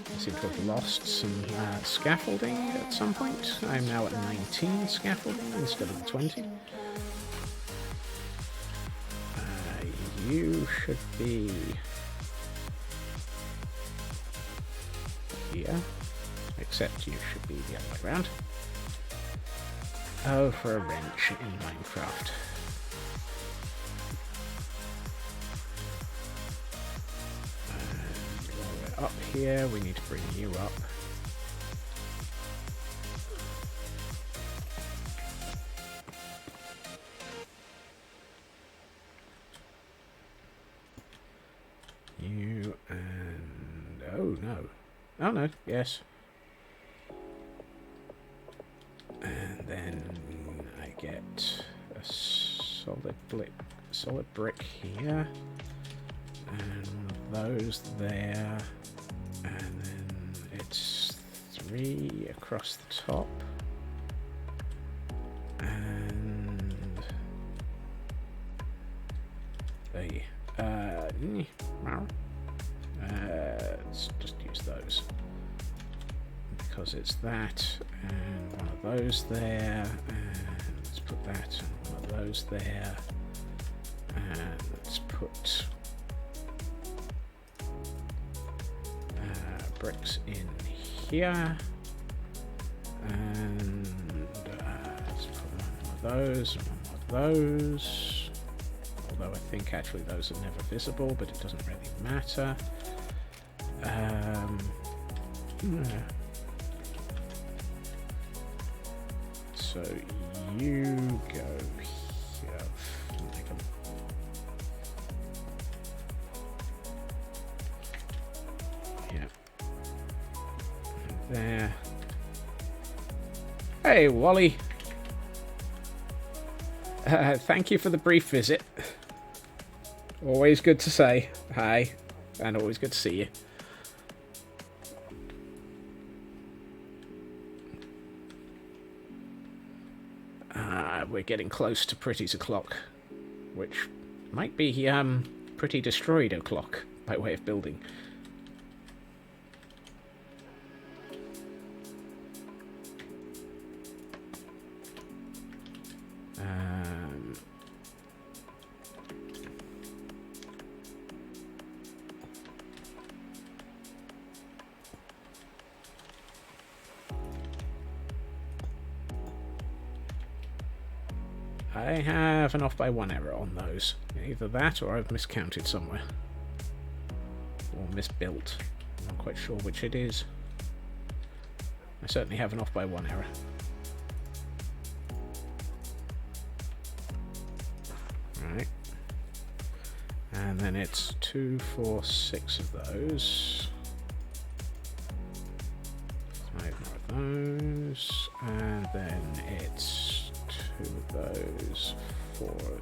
I seem to have lost some scaffolding at some point. I'm now at 19 scaffolding instead of 20. You should be here, except you should be the other way around. Oh, for a wrench in Minecraft. And while we're up here, we need to bring you up. You and... oh no. Oh no, yes. And then I get a solid brick here. And one of those there, and then it's 3 across the top, and let's just use those because it's that, and one of those there, and let's put that and one of those there, and let's put bricks in here, and let's put one of those and one of those, although I think actually those are never visible, but it doesn't really matter. So you go here. Make 'em. Yeah. There. Hey, Wally. Thank you for the brief visit. Always good to say hi, and always good to see you. We're getting close to Pretty's o'clock, which might be Pretty destroyed o'clock by way of building. I have an off by 1 error on those. Either that or I've miscounted somewhere. Or misbuilt. I'm not quite sure which it is. I certainly have an off by 1 error. Right. And then it's 2, 4, 6 of those. 5 more of those. And then it's 2 of those, 4 of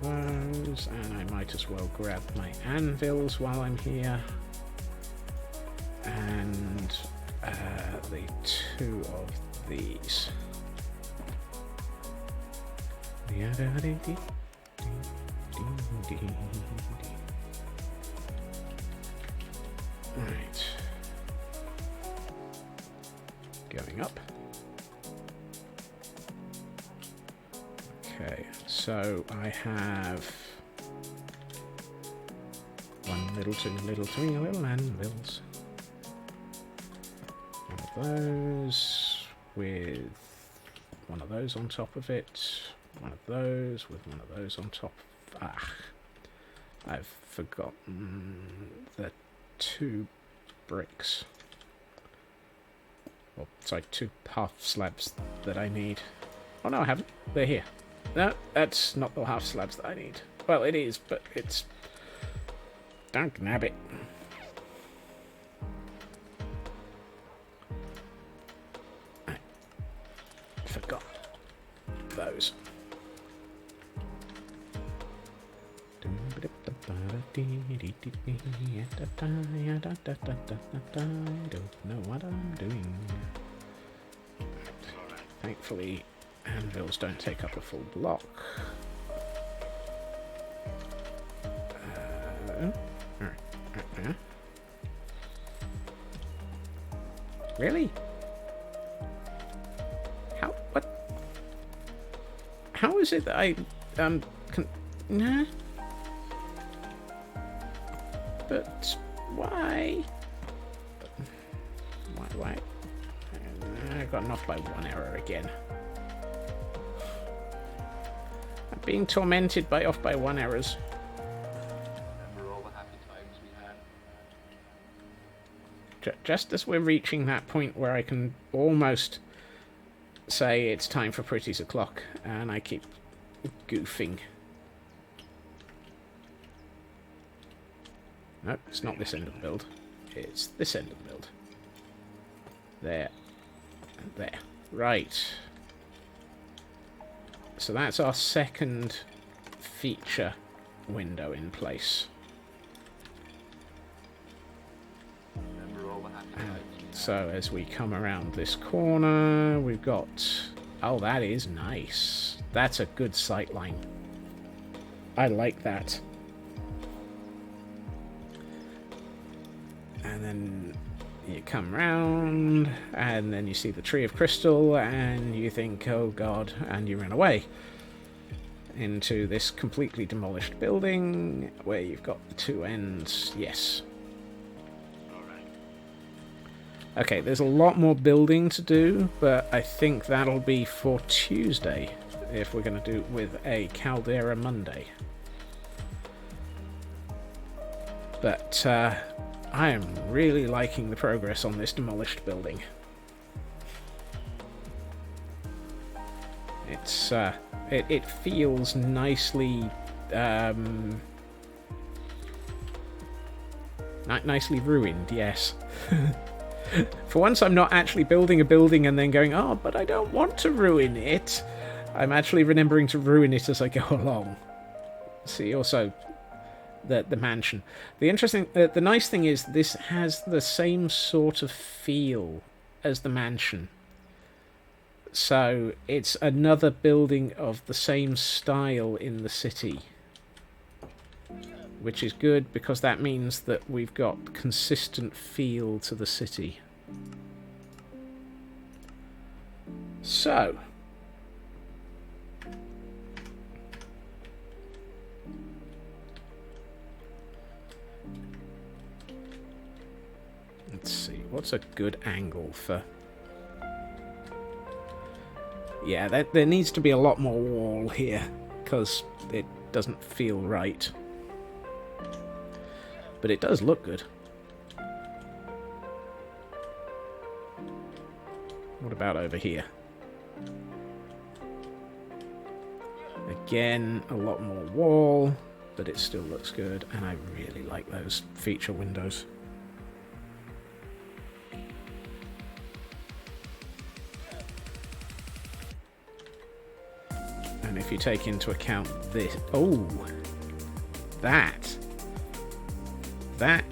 those, and I might as well grab my anvils while I'm here, and the 2 of these. Right. Going up. Okay, so I have 1 little, 2 little, 3 little anvils. One of those with one of those on top of it. One of those with one of those on top. I've forgotten the 2 bricks. Well, sorry, 2 half slabs that I need. Oh no, I haven't. They're here. No, that's not the half slabs that I need. Well, it is, but it's... Don't nab it. I forgot those. Don't know what I'm doing. Thankfully, anvils don't take up a full block. Really? How? What? How is it that I can? Nah. But why? Why? I got off by 1 error again. I'm being tormented by off by 1 errors. Remember all the happy times we had? Just as we're reaching that point where I can almost say it's time for Pretty's o'clock, and I keep goofing. Nope, it's not this end of the build. It's this end of the build. There. And there. Right. so that's our second feature window in place. Remember all the happy times. So as we come around this corner, we've got... Oh, that is nice. That's a good sight line. I like that. And then you come round, and then you see the Tree of Crystal, and you think, oh god, and you run away into this completely demolished building where you've got the two ends. Yes. Okay, there's a lot more building to do, but I think that'll be for Tuesday if we're going to do it with a Caldera Monday. But I am really liking the progress on this demolished building. It's it feels nicely nicely ruined, yes. For once, I'm not actually building a building and then going, oh, but I don't want to ruin it. I'm actually remembering to ruin it as I go along. See, also, the mansion. The nice thing is this has the same sort of feel as the mansion. So it's another building of the same style in the city. Which is good because that means that we've got consistent feel to the city. So, let's see, what's a good angle for... Yeah, there needs to be a lot more wall here because it doesn't feel right. But it does look good. What about over here? Again, a lot more wall, but it still looks good, and I really like those feature windows. And if you take into account this... Oh! That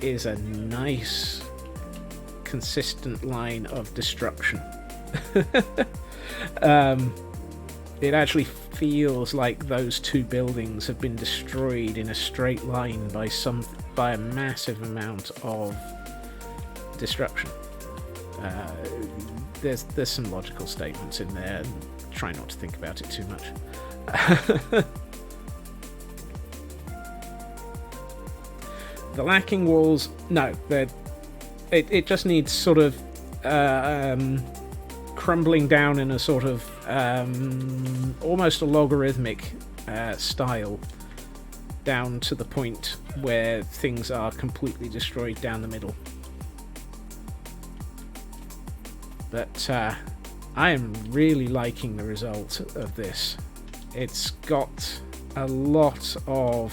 is a nice, consistent line of destruction. It actually feels like those two buildings have been destroyed in a straight line by a massive amount of destruction. There's some logical statements in there. Try not to think about it too much. The lacking walls, no, it just needs sort of crumbling down in a sort of almost a logarithmic style down to the point where things are completely destroyed down the middle. But I am really liking the result of this. It's got a lot of...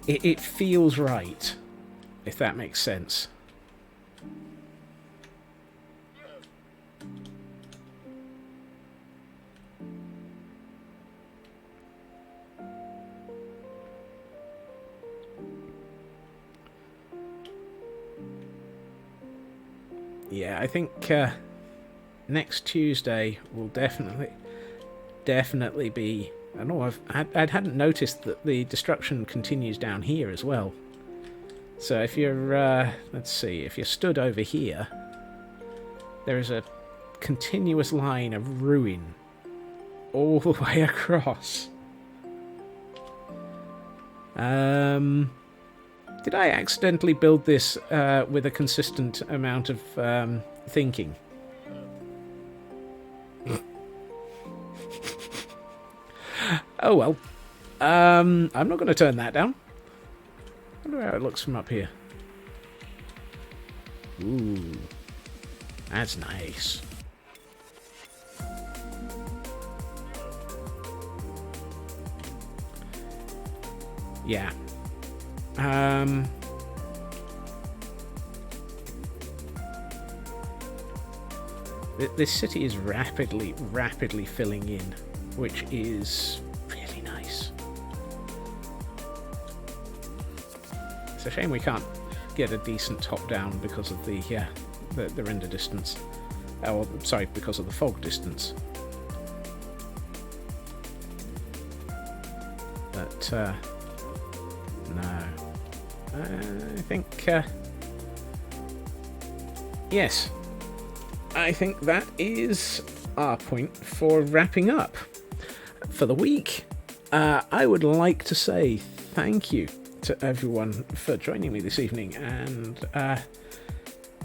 It feels right, if that makes sense. Yeah, I think next Tuesday will definitely be... I know I hadn't noticed that the destruction continues down here as well. So if you're, let's see, if you're stood over here, there is a continuous line of ruin all the way across. Did I accidentally build this with a consistent amount of thinking? Oh well. I'm not going to turn that down. I wonder how it looks from up here. Ooh. That's nice. Yeah. This city is rapidly filling in, which is really nice. It's a shame we can't get a decent top down because of the render distance. Oh, sorry, because of the fog distance. But no, I think yes, I think that is our point for wrapping up for the week. I would like to say thank you to everyone for joining me this evening, and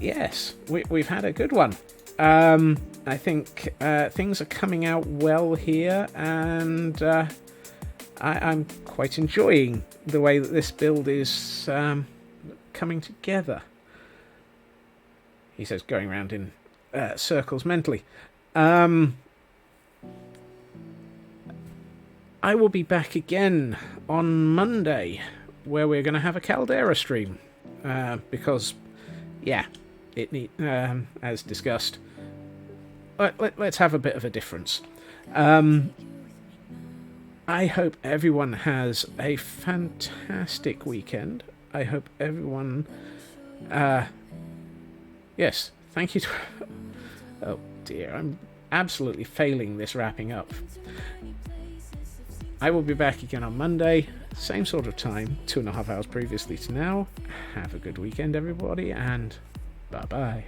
yes, we've had a good one. I think things are coming out well here, and I'm quite enjoying the way that this build is coming together. He says, going around in circles mentally. I will be back again on Monday, where we're going to have a Caldera stream, because, yeah, as discussed, let's have a bit of a difference. I hope everyone has a fantastic weekend. I hope everyone... yes, thank you to... Oh dear, I'm absolutely failing this wrapping up. I will be back again on Monday, same sort of time, 2.5 hours previously to now. Have a good weekend, everybody, and bye-bye.